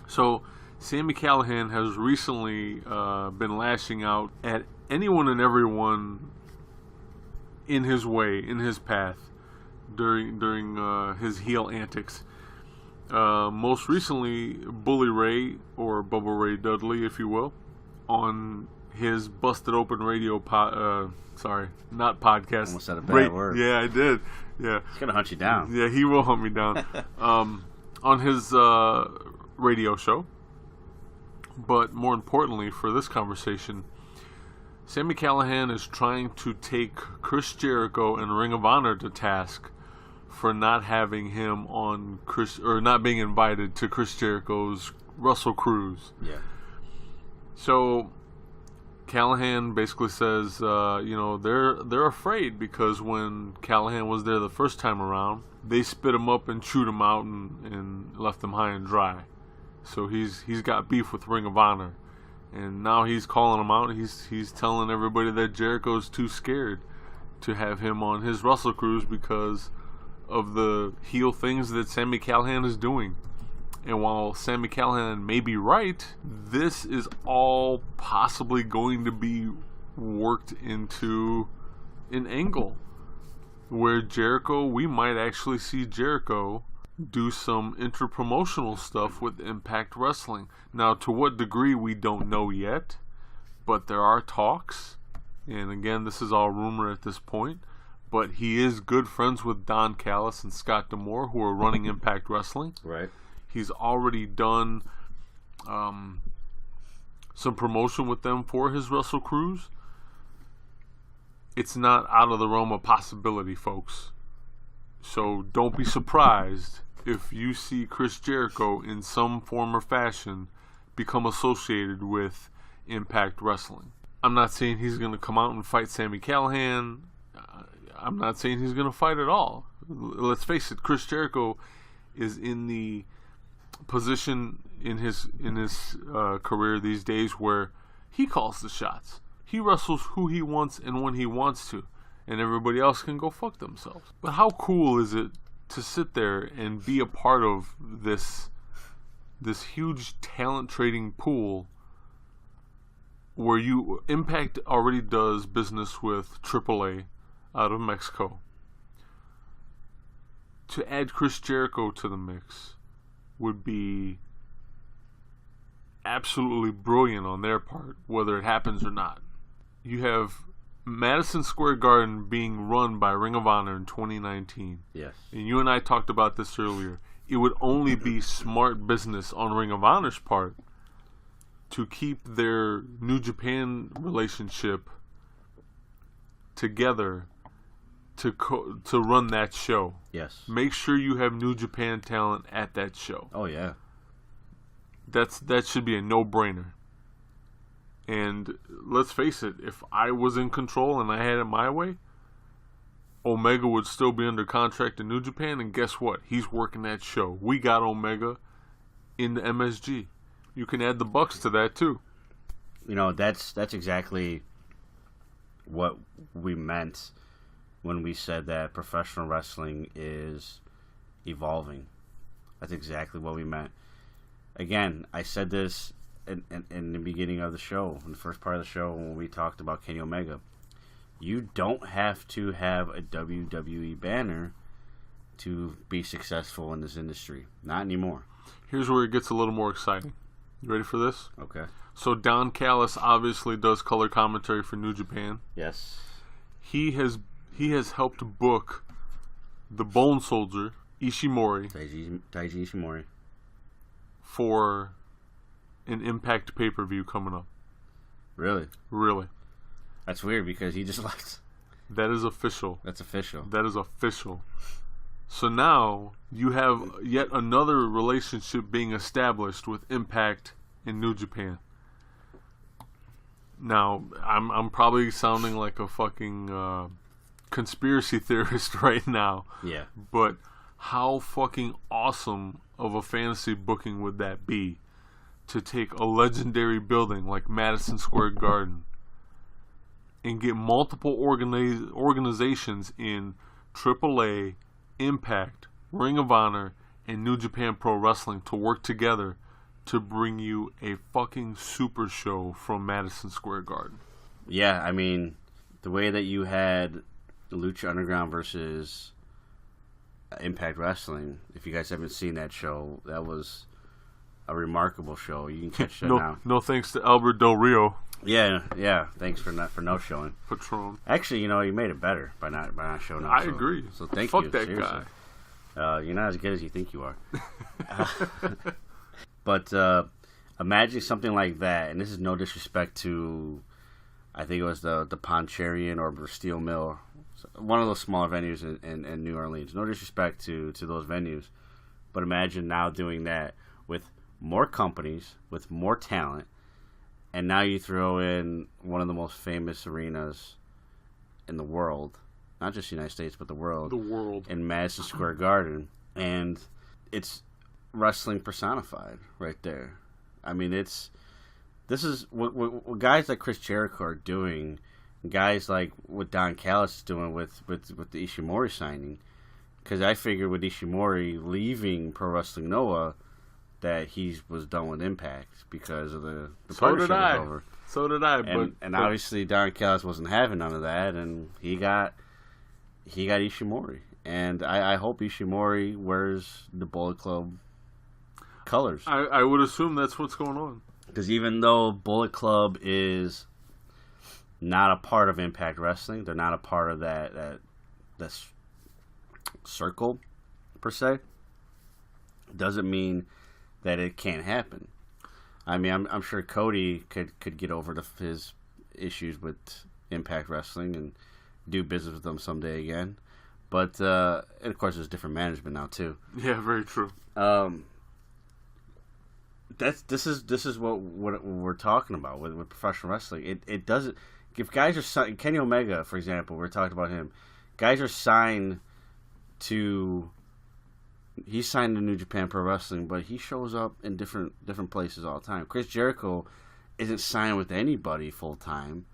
So, Sami Callihan has recently been lashing out at anyone and everyone in his way, in his path, during his heel antics. Most recently, Bully Ray, or Bubba Ray Dudley, if you will, on his Busted Open Radio not podcast. Almost said a bad word. Yeah, I did. Yeah. He's going to hunt you down. Yeah, he will hunt me down. On his radio show. But more importantly for this conversation, Sami Callihan is trying to take Chris Jericho and Ring of Honor to task for not having him on not being invited to Chris Jericho's Russell Cruise. Yeah. So Callihan basically says, they're afraid because when Callihan was there the first time around, they spit him up and chewed him out and left him high and dry. So he's got beef with Ring of Honor, and now he's calling him out. He's telling everybody that Jericho's too scared to have him on his Russell Cruise because of the heel things that Sami Callihan is doing. And while Sami Callihan may be right, this is all possibly going to be worked into an angle where we might actually see Jericho do some interpromotional stuff with Impact Wrestling. Now, to what degree, we don't know yet, but there are talks. And again, this is all rumor at this point. But he is good friends with Don Callis and Scott D'Amore, who are running Impact Wrestling. Right. He's already done some promotion with them for his Russell Cruise. It's not out of the realm of possibility, folks. So don't be surprised if you see Chris Jericho in some form or fashion become associated with Impact Wrestling. I'm not saying he's going to come out and fight Sami Callihan. I'm not saying he's going to fight at all. Let's face it, Chris Jericho is in the position in his career these days where he calls the shots. He wrestles who he wants and when he wants to, and everybody else can go fuck themselves. But how cool is it to sit there and be a part of this huge talent trading pool where Impact already does business with AAA out of Mexico. To add Chris Jericho to the mix would be absolutely brilliant on their part, whether it happens or not. You have Madison Square Garden being run by Ring of Honor in 2019. Yes. And you and I talked about this earlier. It would only be smart business on Ring of Honor's part to keep their New Japan relationship together to run that show. Yes. Make sure you have New Japan talent at that show. Oh, yeah. That should be a no-brainer. And let's face it, if I was in control and I had it my way, Omega would still be under contract in New Japan, and guess what? He's working that show. We got Omega in the MSG. You can add the Bucks to that too. That's exactly what we meant when we said that professional wrestling is evolving. That's exactly what we meant. Again, I said this in the beginning of the show, in the first part of the show when we talked about Kenny Omega. You don't have to have a WWE banner to be successful in this industry. Not anymore. Has where it gets a little more exciting. You ready for this? Okay. So Don Callis obviously does color commentary for New Japan. Yes. He has helped book the Bone Soldier, Ishimori, Taiji Ishimori, for an Impact pay-per-view coming up. Really? Really. That's weird because he just left. That is official. That's official. That is official. So now you have yet another relationship being established with Impact in New Japan. Now, I'm probably sounding like a fucking conspiracy theorist right now. Yeah. But how fucking awesome of a fantasy booking would that be? To take a legendary building like Madison Square Garden and get multiple organizations in AAA, Impact, Ring of Honor, and New Japan Pro Wrestling to work together to bring you a fucking super show from Madison Square Garden. Yeah, I mean, the way that you had Lucha Underground versus Impact Wrestling, if you guys haven't seen that show, that was a remarkable show. You can catch that now. No thanks to Albert Del Rio. Yeah. Thanks for no showing. Patron. Actually, you made it better by not showing up. I agree. So thank Fuck you. that seriously. guy. You're not as good as you think you are. But imagine something like that, and this is no disrespect to, I think it was the Poncharian or the Steel Mill, one of those smaller venues in New Orleans. No disrespect to those venues, but imagine now doing that with more companies, with more talent, and now you throw in one of the most famous arenas in the world, not just the United States, but the world. The world. In Madison Square Garden, and it's wrestling personified right there. I mean, this is what guys like Chris Jericho are doing, guys like what Don Callis is doing with the Ishimori signing, because I figured with Ishimori leaving Pro Wrestling Noah that he was done with Impact because of the partnership was over. So did I. And obviously Don Callis wasn't having none of that, and he got Ishimori, and I hope Ishimori wears the Bullet Club colors. I would assume that's what's going on. Because even though Bullet Club is not a part of Impact Wrestling, they're not a part of that circle per se, doesn't mean that it can't happen. I mean, I'm sure Cody could get over his issues with Impact Wrestling and do business with them someday again. But and of course, there's different management now too. Yeah, very true. This is what we're talking about with professional wrestling. It doesn't. If guys are signed, Kenny Omega, for example, we're talking about him. Guys are signed to. He's signed to New Japan Pro Wrestling, but he shows up in different places all the time. Chris Jericho isn't signed with anybody full time,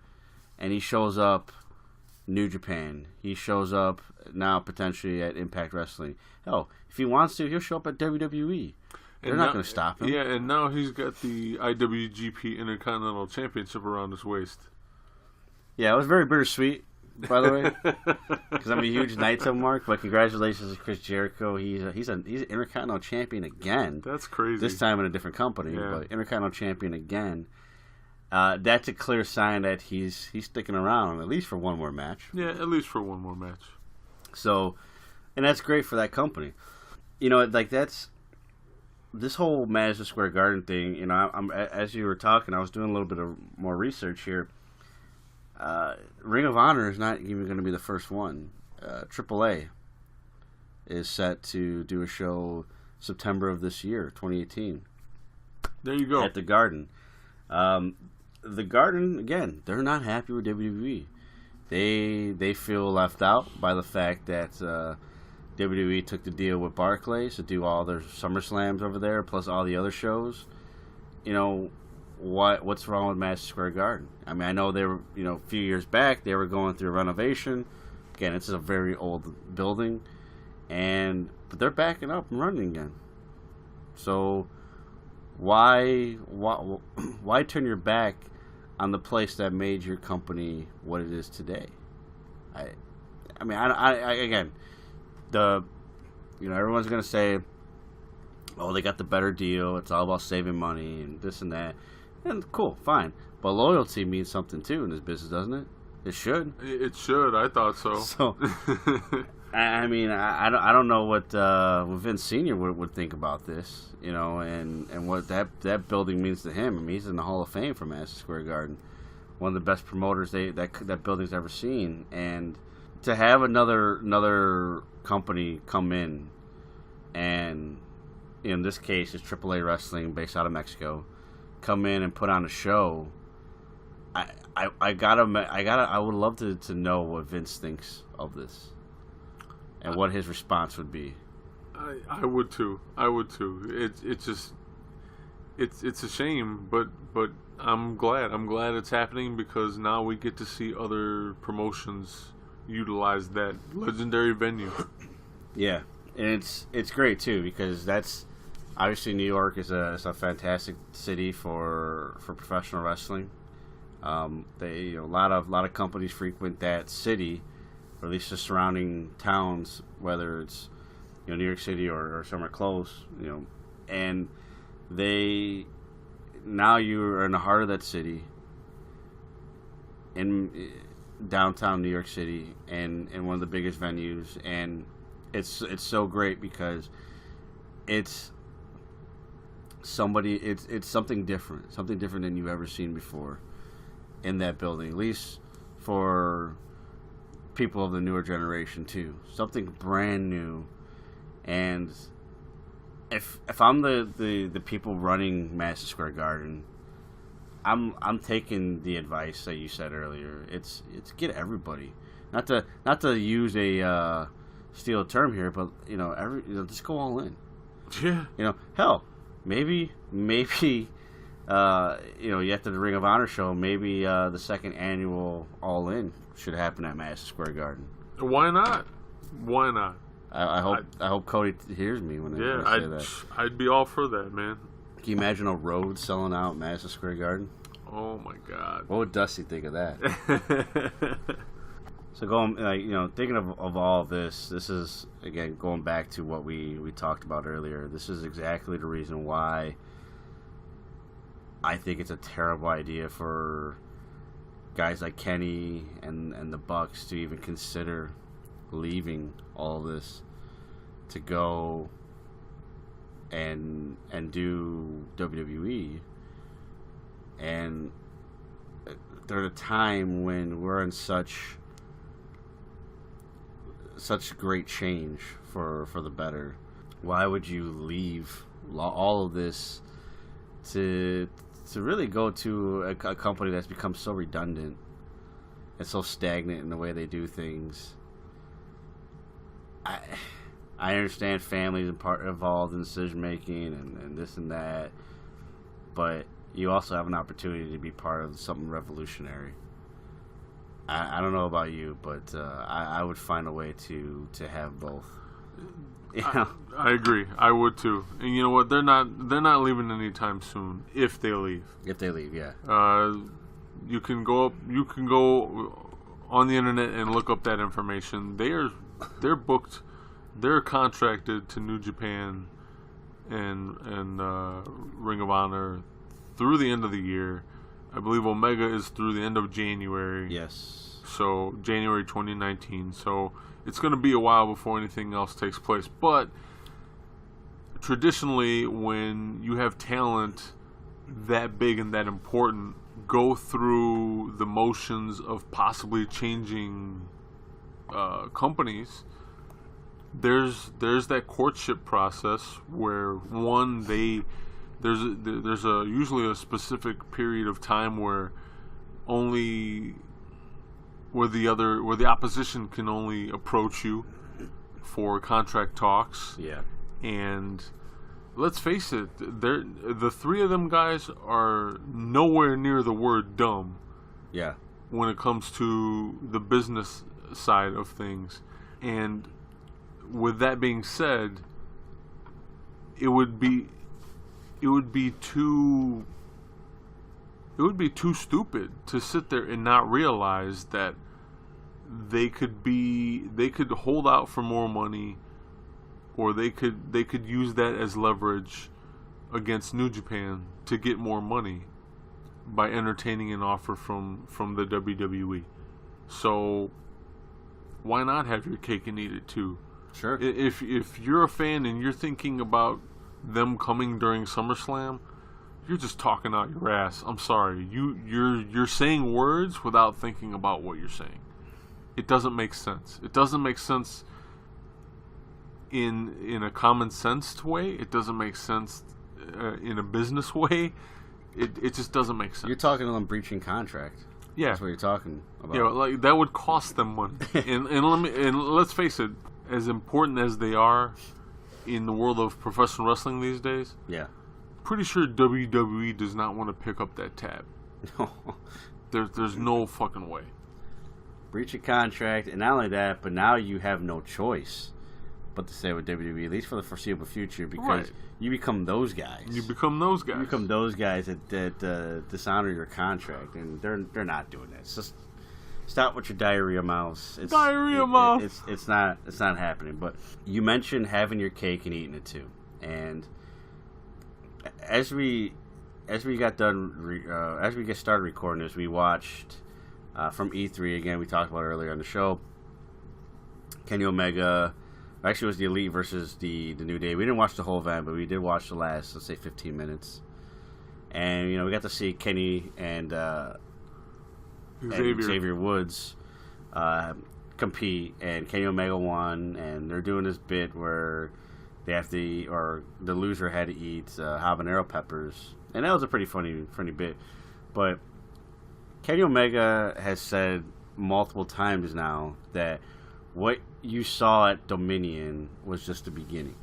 and he shows up New Japan. He shows up now potentially at Impact Wrestling. Hell, if he wants to, he'll show up at WWE. They're not going to stop him. Yeah, and now he's got the IWGP Intercontinental Championship around his waist. Yeah, it was very bittersweet, by the way, because I'm a huge Naito mark. But congratulations to Chris Jericho. He's an Intercontinental Champion again. That's crazy. This time in a different company, but Intercontinental Champion again. That's a clear sign that he's sticking around at least for one more match. Yeah, at least for one more match. So, and that's great for that company. Like that's. This whole Madison Square Garden thing, I'm as you were talking, I was doing a little bit of more research here. Ring of Honor is not even going to be the first one. AAA is set to do a show September of this year, 2018. There you go. At the Garden. The Garden, again, they're not happy with WWE. They feel left out by the fact that WWE took the deal with Barclays to do all their SummerSlams over there, plus all the other shows. You know, what's wrong with Madison Square Garden? I mean, I know they were, a few years back, they were going through a renovation. Again, it's a very old building, but they're backing up and running again. So why turn your back on the place that made your company what it is today? I mean, again, everyone's gonna say, oh, they got the better deal. It's all about saving money and this and that. And cool, fine. But loyalty means something too in this business, doesn't it? It should. It should. I thought so. So, I mean, I don't know what Vince Senior would think about this, and what that building means to him. I mean, he's in the Hall of Fame for Madison Square Garden, one of the best promoters that building's ever seen, and to have another company come in, and in this case, it's AAA Wrestling based out of Mexico, come in and put on a show. I would love to know what Vince thinks of this, and what his response would be. I would too. It's a shame, but I'm glad it's happening, because now we get to see other promotions utilize that legendary venue. Yeah, and it's great too, because that's obviously New York is a fantastic city for professional wrestling. A lot of companies frequent that city, or at least the surrounding towns, whether it's New York City or somewhere close. And now you're in the heart of that city, in downtown New York City, and one of the biggest venues, and it's so great because it's something different than you've ever seen before in that building, at least for people of the newer generation too. Something brand new. And if I'm the people running Madison Square Garden, I'm taking the advice that you said earlier. It's get everybody. Not to use a steel term here, but just go all in. Yeah. Hell, maybe after the Ring of Honor show, maybe the second annual All In should happen at Madison Square Garden. Why not? I hope Cody hears me when I say that. I'd be all for that, man. Can you imagine a road selling out Madison Square Garden? Oh my God! What would Dusty think of that? So thinking of all of this, this is again going back to what we talked about earlier. This is exactly the reason why I think it's a terrible idea for guys like Kenny and the Bucks to even consider leaving all of this to go and do WWE. And they're at a time when we're in such great change for the better. Why would you leave all of this to really go to a company that's become so redundant and so stagnant in the way they do things? I understand families involved in decision making and this and that, but you also have an opportunity to be part of something revolutionary. I don't know about you, but I would find a way to have both. I agree. I would too. And you know what? They're not leaving anytime soon. If they leave. Yeah. You can go on the internet and look up that information. They're booked. They're contracted to New Japan and Ring of Honor through the end of the year. I believe Omega is through the end of January. Yes. So January 2019. So it's going to be a while before anything else takes place. But traditionally, when you have talent that big and that important go through the motions of possibly changing companies, there's that courtship process where one, there's usually a specific period of time where the opposition can only approach you for contract talks. Yeah. And let's face it, the three of them guys are nowhere near the word dumb. Yeah. When it comes to the business side of things. And with that being said, it would be too stupid to sit there and not realize that they could hold out for more money, or they could use that as leverage against New Japan to get more money by entertaining an offer from the WWE. So why not have your cake and eat it too? Sure. If you're a fan and you're thinking about them coming during SummerSlam, you're just talking out your ass. I'm sorry. You're saying words without thinking about what you're saying. It doesn't make sense. It doesn't make sense in a common sense way. It doesn't make sense in a business way. It just doesn't make sense. You're talking to them breaching contract. Yeah, that's what you're talking about. Yeah, like that would cost them money. and let's face it, as important as they are in the world of professional wrestling these days, yeah, pretty sure WWE does not want to pick up that tab. There's no fucking way. Breach a contract, and not only that, but now you have no choice but to stay with WWE, at least for the foreseeable future, because you become those guys. You become those guys. You become those guys that dishonor your contract, and they're not doing that. It's just stop with your diarrhea mouths. It's not happening. But you mentioned having your cake and eating it too, and as we get started recording this, we watched from E3 again. We talked about it earlier on the show. Kenny Omega. Actually, it was the Elite versus the New Day. We didn't watch the whole event, but we did watch the last, let's say, 15 minutes. And, we got to see Kenny and Xavier Woods compete. And Kenny Omega won. And they're doing this bit where the loser had to eat habanero peppers. And that was a pretty funny bit. But Kenny Omega has said multiple times now that what you saw at Dominion was just the beginning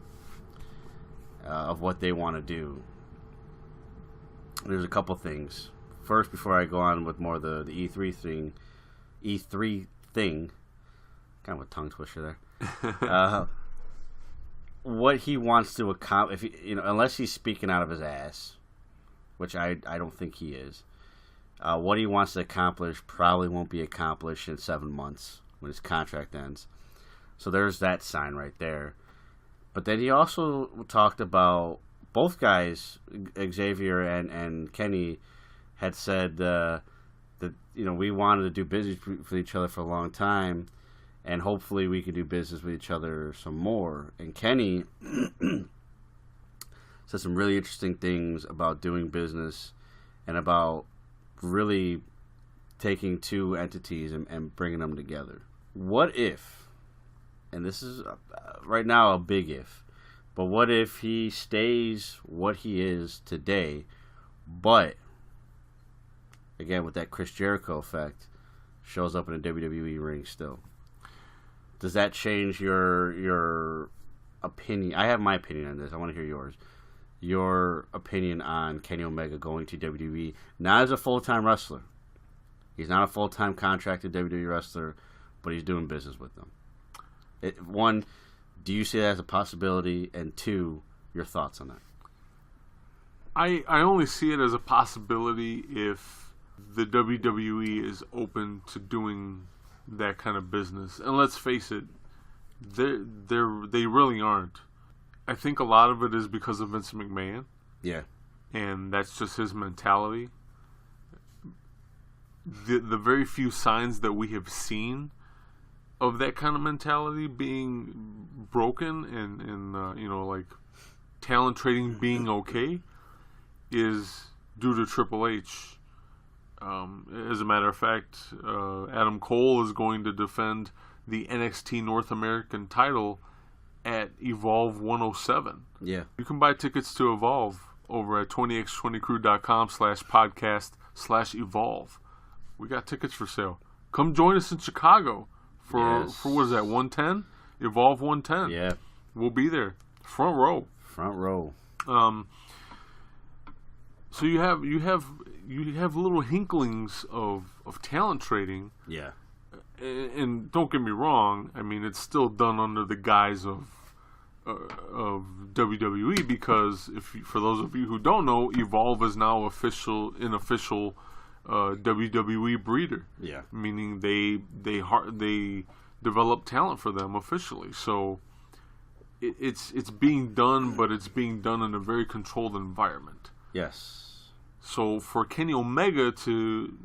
of what they want to do. There's a couple things. First, before I go on with more of the E3 thing, kind of a tongue twister there. What he wants to accomplish, unless he's speaking out of his ass, which I don't think he is. What he wants to accomplish probably won't be accomplished in 7 months when his contract ends. So there's that sign right there. But then he also talked about both guys, Xavier and Kenny, had said that we wanted to do business with each other for a long time, and hopefully we could do business with each other some more. And Kenny said some really interesting things about doing business and about really taking two entities and bringing them together. What if, and this is right now a big if, but what if he stays what he is today, but, again, with that Chris Jericho effect, shows up in a WWE ring still? Does that change your opinion? I have my opinion on this. I want to hear yours. Your opinion on Kenny Omega going to WWE, not as a full-time wrestler. He's not a full-time contracted WWE wrestler, but he's doing business with them. One, do you see that as a possibility? And two, your thoughts on that? I only see it as a possibility if the WWE is open to doing that kind of business. And let's face it, they really aren't. I think a lot of it is because of Vince McMahon. Yeah. And that's just his mentality. The very few signs that we have seen of that kind of mentality being broken and like talent trading being okay is due to Triple H. As a matter of fact, Adam Cole is going to defend the NXT North American title at Evolve 107. Yeah. You can buy tickets to Evolve over at 20x20crew.com/podcast/evolve. We got tickets for sale. Come join us in Chicago for what is that, 110? Evolve 110. Yeah. We'll be there. Front row. Front row. So you have little hinklings of talent trading. Yeah. And don't get me wrong, I mean, it's still done under the guise of WWE, because for those of you who don't know, Evolve is now an official WWE breeder. Yeah. Meaning they develop talent for them officially. So it's being done, but it's being done in a very controlled environment. Yes. So for Kenny Omega to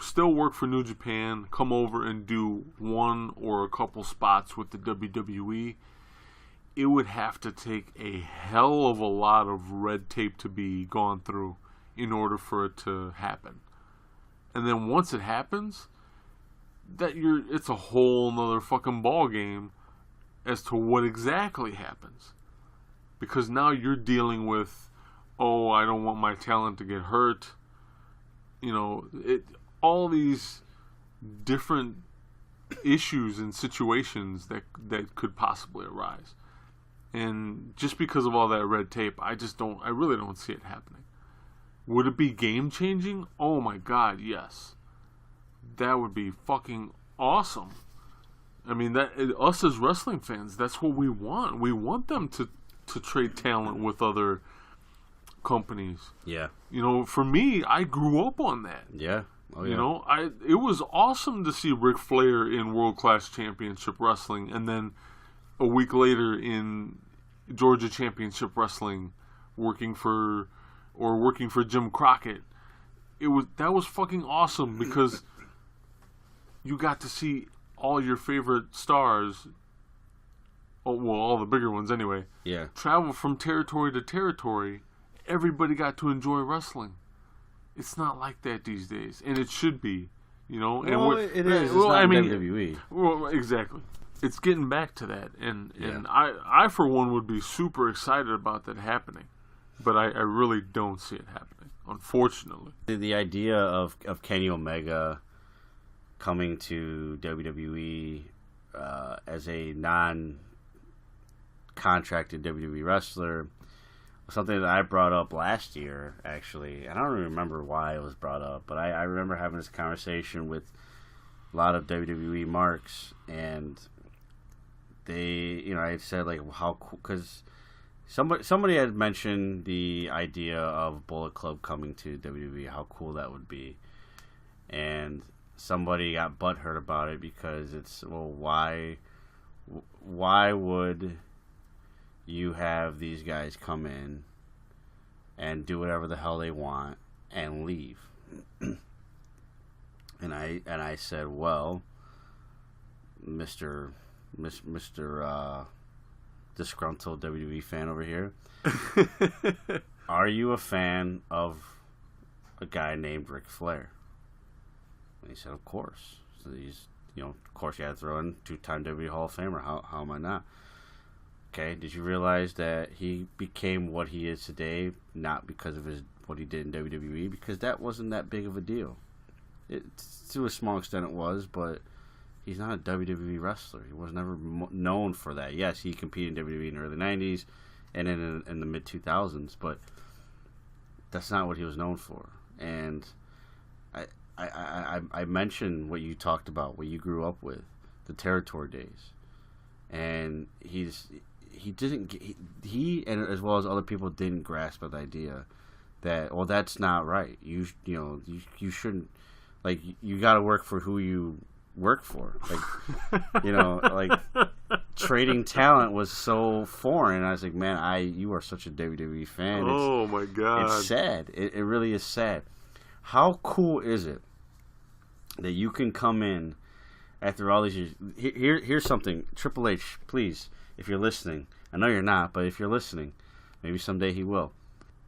still work for New Japan, come over and do one or a couple spots with the WWE, it would have to take a hell of a lot of red tape to be gone through in order for it to happen. And then once it happens, it's a whole nother fucking ball game as to what exactly happens. Because now you're dealing with, oh, I don't want my talent to get hurt. You know, all these different issues and situations that could possibly arise. And just because of all that red tape, I really don't see it happening. Would it be game changing? Oh my God, yes. That would be fucking awesome. I mean, us as wrestling fans, that's what we want. We want them to trade talent with other companies. Yeah. You know, for me, I grew up on that. Yeah. Oh, yeah. You know, it was awesome to see Ric Flair in World Class Championship Wrestling, and then a week later in Georgia Championship Wrestling, working for Jim Crockett. That was fucking awesome, because you got to see all your favorite stars, all the bigger ones anyway, travel from territory to territory. Everybody got to enjoy wrestling. It's not like that these days, and it should be, you know. Well, it is. It's not WWE. Well, exactly. It's getting back to that, and I for one would be super excited about that happening, but I really don't see it happening, unfortunately. The idea of Kenny Omega coming to WWE as a non-contracted WWE wrestler was something that I brought up last year, actually. I don't even remember why it was brought up, but I remember having this conversation with a lot of WWE marks, and they, I said, like, how cool, because somebody had mentioned the idea of Bullet Club coming to WWE, how cool that would be, and somebody got butthurt about it because it's, well, why would you have these guys come in and do whatever the hell they want and leave? and I said, well, Mr. disgruntled WWE fan over here, are you a fan of a guy named Ric Flair? And he said, of course. So he's, of course you had to throw in 2-time WWE Hall of Famer. How am I not? Okay, did you realize that he became what he is today not because of what he did in WWE? Because that wasn't that big of a deal. To a small extent it was, but he's not a WWE wrestler. He was never known for that. Yes, he competed in WWE in the early 90s and in the mid-2000s, but that's not what he was known for. And I mentioned what you talked about, what you grew up with, the territory days. And he and as well as other people didn't grasp the idea that, well, that's not right. You shouldn't, like, you got to work for who you work for. Like, like trading talent was so foreign. I was like, man, you are such a WWE fan. Oh my God. It's sad. It really is sad. How cool is it that you can come in after all these years? Here's something. Triple H, please, if you're listening. I know you're not, but if you're listening, maybe someday he will.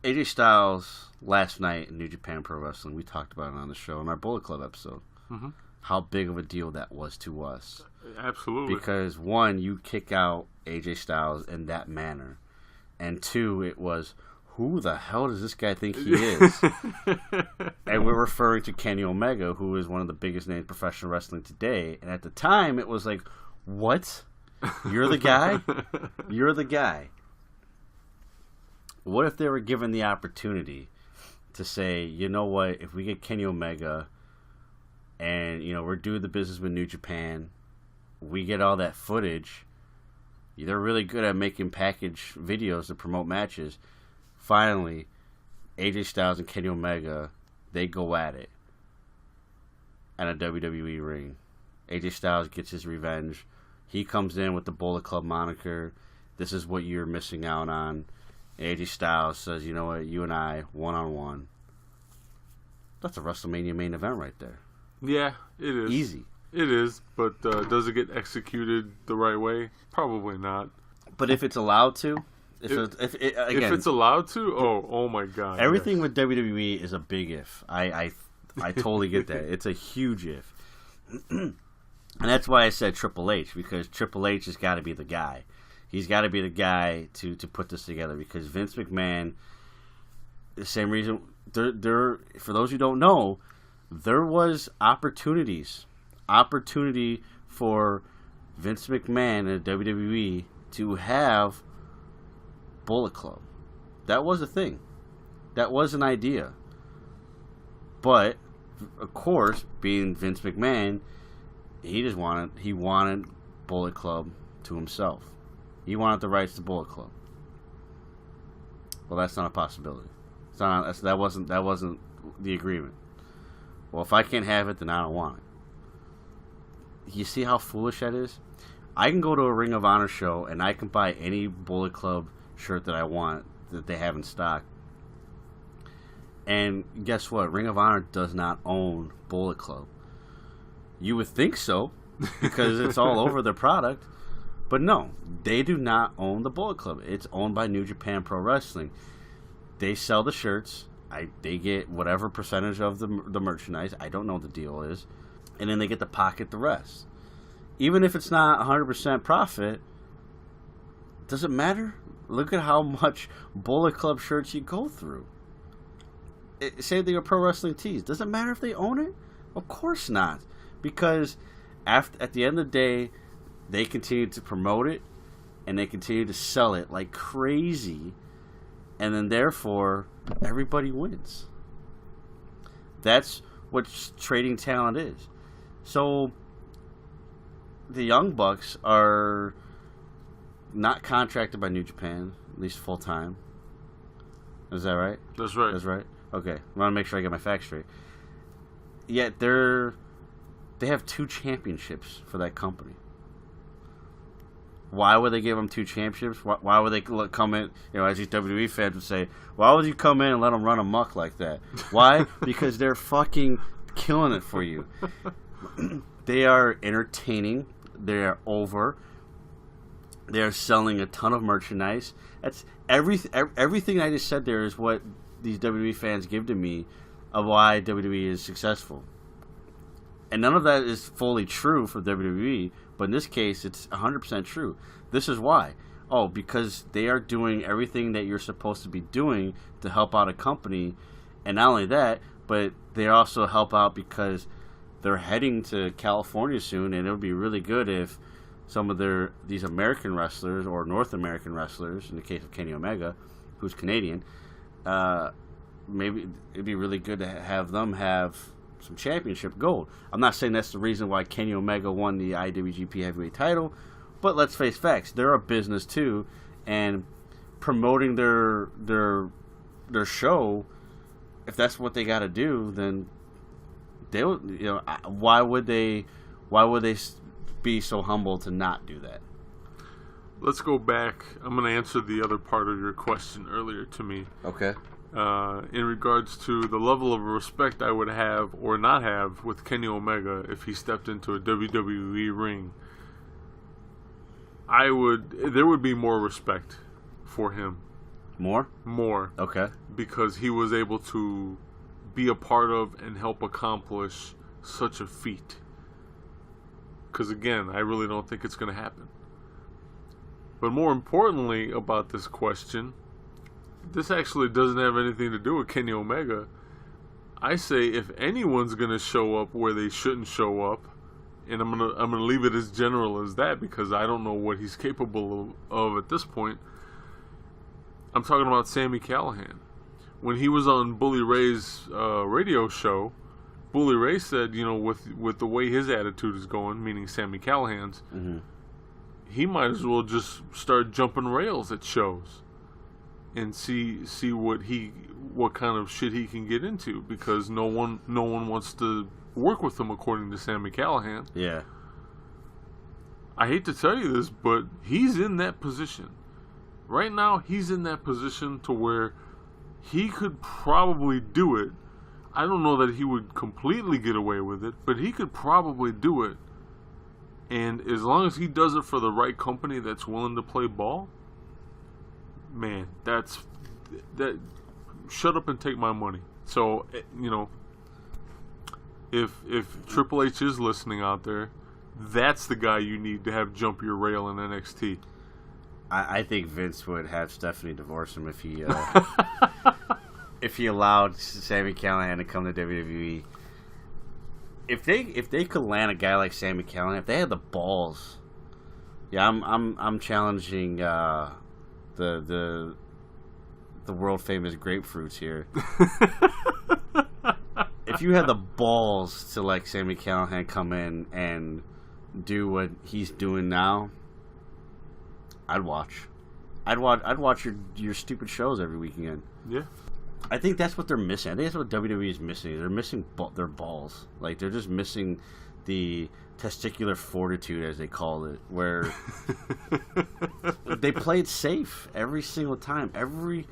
AJ Styles last night in New Japan Pro Wrestling, we talked about it on the show in our Bullet Club episode. Mm-hmm. How big of a deal that was to us. Absolutely. Because one, you kick out AJ Styles in that manner, and two, it was, who the hell does this guy think he is? And we're referring to Kenny Omega, who is one of the biggest names in professional wrestling today. And at the time, it was like, what? You're the guy? You're the guy. What if they were given the opportunity to say, you know what, if we get Kenny Omega and, you know, we're doing the business with New Japan, we get all that footage. They're really good at making package videos to promote matches. Finally, AJ Styles and Kenny Omega, they go at it at a WWE ring. AJ Styles gets his revenge. He comes in with the Bullet Club moniker. This is what you're missing out on. AJ Styles says, you know what, you and I, one-on-one. That's a WrestleMania main event right there. Yeah, it is. Easy. It is, but does it get executed the right way? Probably not. But if it's allowed to, If again, it's allowed to, oh my God. everything yes. with WWE is a big if. I totally get that. It's a huge if. And that's why I said Triple H, because Triple H has got to be the guy. He's got to be the guy to put this together, because Vince McMahon, the same reason, there for those who don't know, there was opportunity for Vince McMahon and WWE to have Bullet Club. That was a thing. That was an idea. But, of course, being Vince McMahon, he wanted Bullet Club to himself. He wanted the rights to Bullet Club. Well, that's not a possibility. That wasn't the agreement. Well, if I can't have it, then I don't want it. You see how foolish that is? I can go to a Ring of Honor show and I can buy any Bullet Club shirt that I want that they have in stock. And guess what? Ring of Honor does not own Bullet Club. You would think so, because it's all over their product. But no, they do not own the Bullet Club. It's owned by New Japan Pro Wrestling. They sell the shirts. They get whatever percentage of the merchandise. I don't know what the deal is. And then they get to pocket the rest. Even if it's not 100% profit, does it matter? Look at how much Bullet Club shirts you go through. Same thing with Pro Wrestling Tees. Does it matter if they own it? Of course not. Because at the end of the day, they continue to promote it and they continue to sell it like crazy. And then therefore, everybody wins. That's what trading talent is. So, the Young Bucks are not contracted by New Japan, at least full time. Is that right? That's right. That's right. Okay, I want to make sure I get my facts straight. Yet they have 2 championships for that company. Why would they give them 2 championships? Why would they come in? You know, as these WWE fans would say, why would you come in and let them run amok like that? Why? Because they're fucking killing it for you. They are entertaining. They are over. They are selling a ton of merchandise. That's everything I just said there is what these WWE fans give to me of why WWE is successful. And none of that is fully true for WWE, but in this case, it's 100% true. This is why. Oh, because they are doing everything that you're supposed to be doing to help out a company. And not only that, but they also help out because they're heading to California soon, and it would be really good if some of these American wrestlers, or North American wrestlers, in the case of Kenny Omega, who's Canadian, maybe it'd be really good to have them have some championship gold. I'm not saying that's the reason why Kenny Omega won the IWGP Heavyweight title, but let's face facts. They're a business too, and promoting their show, if that's what they got to do, then they would. You know, why would they be so humble to not do that? Let's go back. I'm going to answer the other part of your question earlier to me. Okay. In regards to the level of respect I would have or not have with Kenny Omega if he stepped into a WWE ring, there would be more respect for him. More? Okay. Because he was able to be a part of and help accomplish such a feat. Because again, I really don't think it's going to happen. But more importantly about this question this actually doesn't have anything to do with Kenny Omega. I say if anyone's gonna show up where they shouldn't show up, and I'm gonna leave it as general as that because I don't know what he's capable of at this point. I'm talking about Sami Callihan. When he was on Bully Ray's radio show, Bully Ray said, with the way his attitude is going, meaning Sami Callihan's, he might as well just start jumping rails at shows and see what kind of shit he can get into, because no one wants to work with him, according to Sami Callihan. Yeah. I hate to tell you this, but he's in that position. Right now, he's in that position to where he could probably do it. I don't know that he would completely get away with it, but he could probably do it. And as long as he does it for the right company that's willing to play ball, man, that. Shut up and take my money. So, if Triple H is listening out there, that's the guy you need to have jump your rail in NXT. I think Vince would have Stephanie divorce him if he if he allowed Sami Callihan to come to WWE. If they could land a guy like Sami Callihan, if they had the balls, yeah, I'm challenging the world famous grapefruits here. If you had the balls to like Sami Callihan come in and do what he's doing now, I'd watch. I'd watch your stupid shows every weekend. Yeah. I think that's what they're missing. I think that's what WWE is missing. They're missing their balls. Like, they're just missing the testicular fortitude, as they call it, where they play it safe every single time, every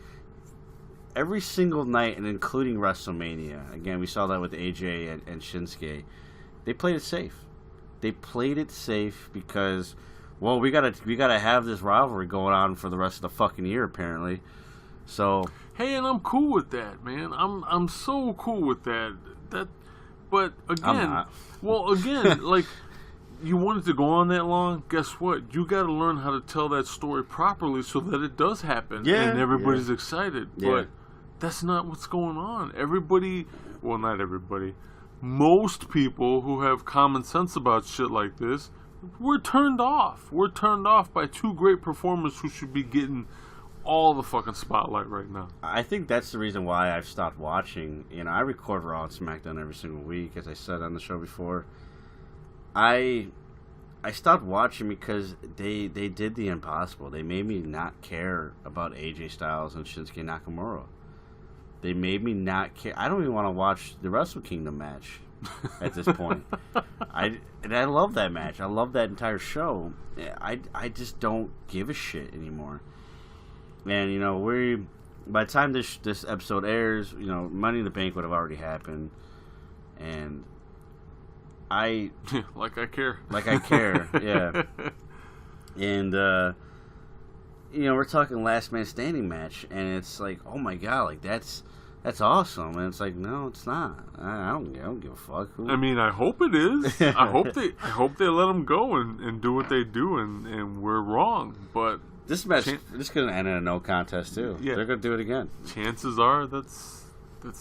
single night, and including WrestleMania. Again, we saw that with AJ and Shinsuke. They played it safe. They played it safe because, well, we gotta have this rivalry going on for the rest of the fucking year, apparently. So, hey, and I'm cool with that, man. I'm so cool with that. But again, like, you want it to go on that long? Guess what? You got to learn how to tell that story properly so that it does happen, and everybody's excited. Yeah. But that's not what's going on. Everybody, well, not everybody, most people who have common sense about shit like this, we're turned off. We're turned off by two great performers who should be getting all the fucking spotlight right now. I think that's the reason why I've stopped watching. I record Raw and SmackDown every single week, as I said on the show before. I stopped watching because they did the impossible. They made me not care about AJ Styles and Shinsuke Nakamura. They made me not care. I don't even want to watch the Wrestle Kingdom match at this point. I love that match. I love that entire show. I just don't give a shit anymore. And by the time this episode airs, Money in the Bank would have already happened, and like I care, yeah. And we're talking last man standing match, and it's like, oh my god, like that's awesome, and it's like, no, it's not. I don't give a fuck. I mean, I hope it is. I hope they let them go and do what they do, and we're wrong, but. This match is going to end in a no contest too. Yeah. They're going to do it again. Chances are that's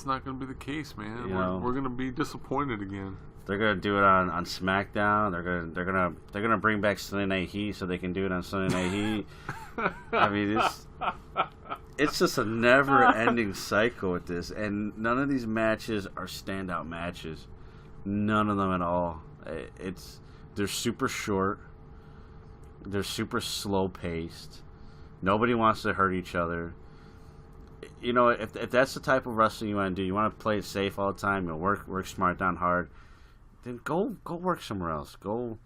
not going to be the case, man. We're going to be disappointed again. They're going to do it on SmackDown. They're going to bring back Sunday Night Heat so they can do it on Sunday Night Heat. I mean, it's just a never-ending cycle with this, and none of these matches are standout matches. None of them at all. They're super short. They're super slow-paced. Nobody wants to hurt each other. If that's the type of wrestling you want to do, you want to play it safe all the time, work smart, down hard, then go work somewhere else. Go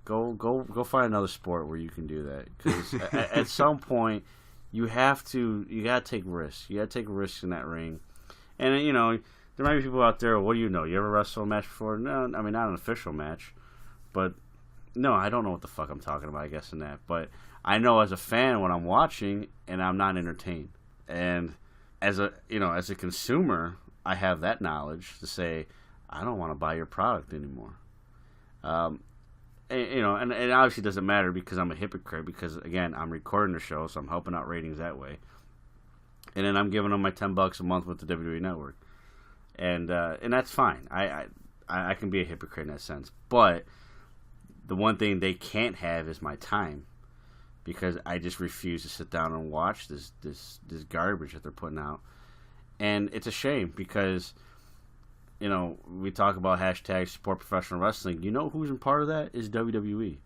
find another sport where you can do that. Because at some point, you gotta take risks. You gotta take risks in that ring. And there might be people out there. What do you know? You ever wrestled a match before? No, I mean, not an official match, but. No, I don't know what the fuck I'm talking about, I guess, in that. But I know as a fan when I'm watching and I'm not entertained. And as a consumer, I have that knowledge to say, I don't want to buy your product anymore. And it obviously doesn't matter because I'm a hypocrite because, again, I'm recording the show, so I'm helping out ratings that way. and then I'm giving them my $10 a month with the WWE Network, and that's fine. I can be a hypocrite in that sense, but the one thing they can't have is my time, because I just refuse to sit down and watch this garbage that they're putting out, and it's a shame because, you know, we talk about hashtag support professional wrestling. You know who's in part of that is WWE.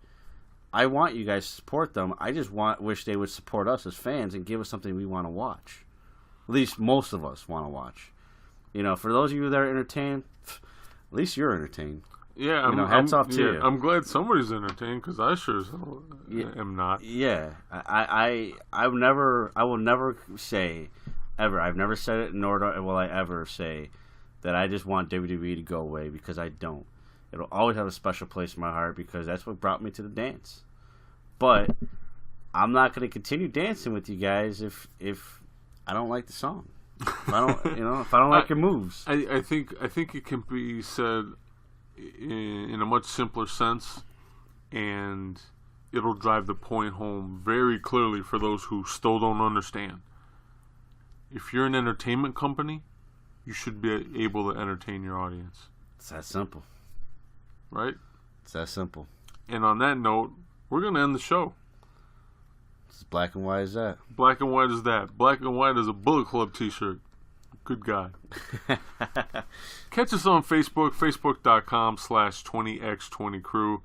I want you guys to support them. I just wish they would support us as fans and give us something we want to watch. At least most of us want to watch. You know, for those of you that are entertained, at least you're entertained. Yeah, hats off to you. I'm glad somebody's entertained, because I sure as hell am not. Yeah, I will never say ever. I've never said it, nor will I ever say that I just want WWE to go away, because I don't. It'll always have a special place in my heart, because that's what brought me to the dance. But I'm not going to continue dancing with you guys if I don't like the song. If I don't like your moves. I think it can be said in a much simpler sense, and it'll drive the point home very clearly for those who still don't understand. If you're an entertainment company, you should be able to entertain your audience. It's that simple. Right? It's that simple. And on that note, we're going to end the show. It's black and white as that. Black and white as that. Black and white as a Bullet Club t-shirt. Good guy. Catch us on Facebook, facebook.com/20x20crew.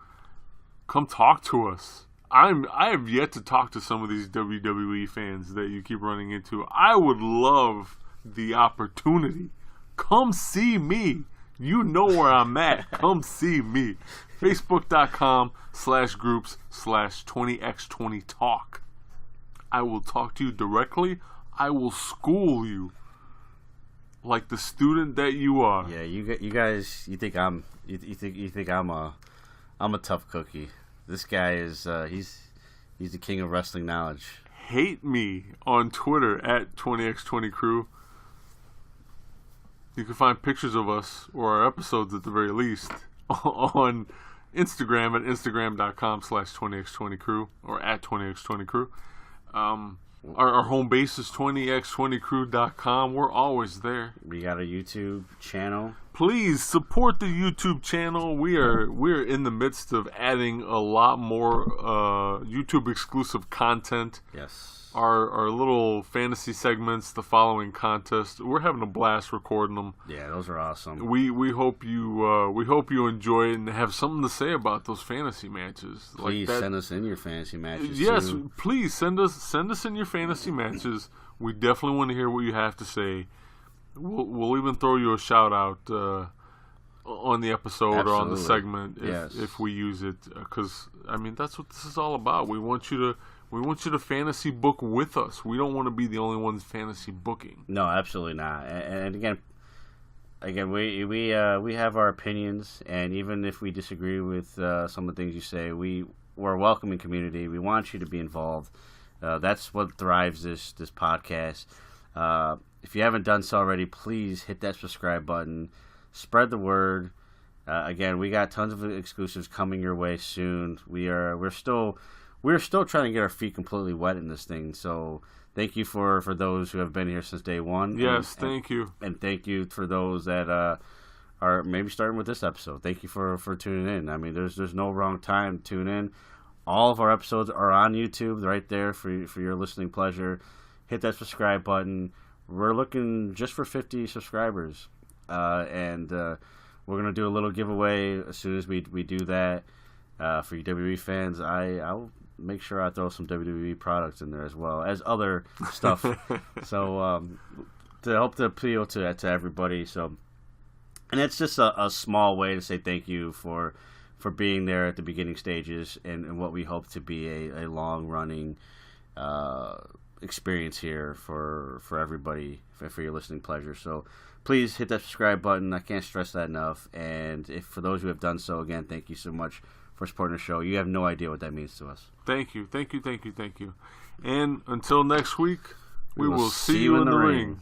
Come talk to us. I have yet to talk to some of these WWE fans that you keep running into. I would love the opportunity. Come see me. You know where I'm at. Come see me. Facebook.com/groups/20x20talk. I will talk to you directly. I will school you like the student that you are. Yeah, you guys, you think I'm a tough cookie. This guy is he's the king of wrestling knowledge. Hate me on Twitter at 20x20crew. You can find pictures of us, or our episodes at the very least, on Instagram at instagram.com/20x20crew or at 20x20crew. Our home base is 20x20crew.com. We're always there. We got a YouTube channel. Please support the YouTube channel. We're in the midst of adding a lot more YouTube exclusive content. Yes. Our little fantasy segments, the following contest. We're having a blast recording them. Yeah, those are awesome. We hope you enjoy it and have something to say about those fantasy matches. Please send us in your fantasy matches. Yes, too. please send us in your fantasy matches. We definitely want to hear what you have to say. We'll even throw you a shout out on the episode Absolutely. or on the segment if we use it, because I mean that's what this is all about. We want you to fantasy book with us. We don't want to be the only ones fantasy booking. No, absolutely not. And again, we have our opinions, and even if we disagree with some of the things you say, we're a welcoming community. We want you to be involved. That's what thrives this podcast. If you haven't done so already, please hit that subscribe button. Spread the word. Again, we got tons of exclusives coming your way soon. We're still trying to get our feet completely wet in this thing. So thank you for those who have been here since day one. Yes, thank you. And thank you for those that are maybe starting with this episode. Thank you for tuning in. I mean, there's no wrong time to tune in. All of our episodes are on YouTube. They're right there for your listening pleasure. Hit that subscribe button. We're looking just for 50 subscribers. And we're going to do a little giveaway as soon as we do that. For you WWE fans, I'll make sure I throw some WWE products in there as well as other stuff. So to help to appeal to everybody. So, and it's just a small way to say thank you for being there at the beginning stages and what we hope to be a long running experience here for everybody for your listening pleasure. So please hit that subscribe button. I can't stress that enough. And if for those who have done so, again, thank you so much for supporting the show. You have no idea what that means to us. Thank you. And until next week, we will see you in the ring.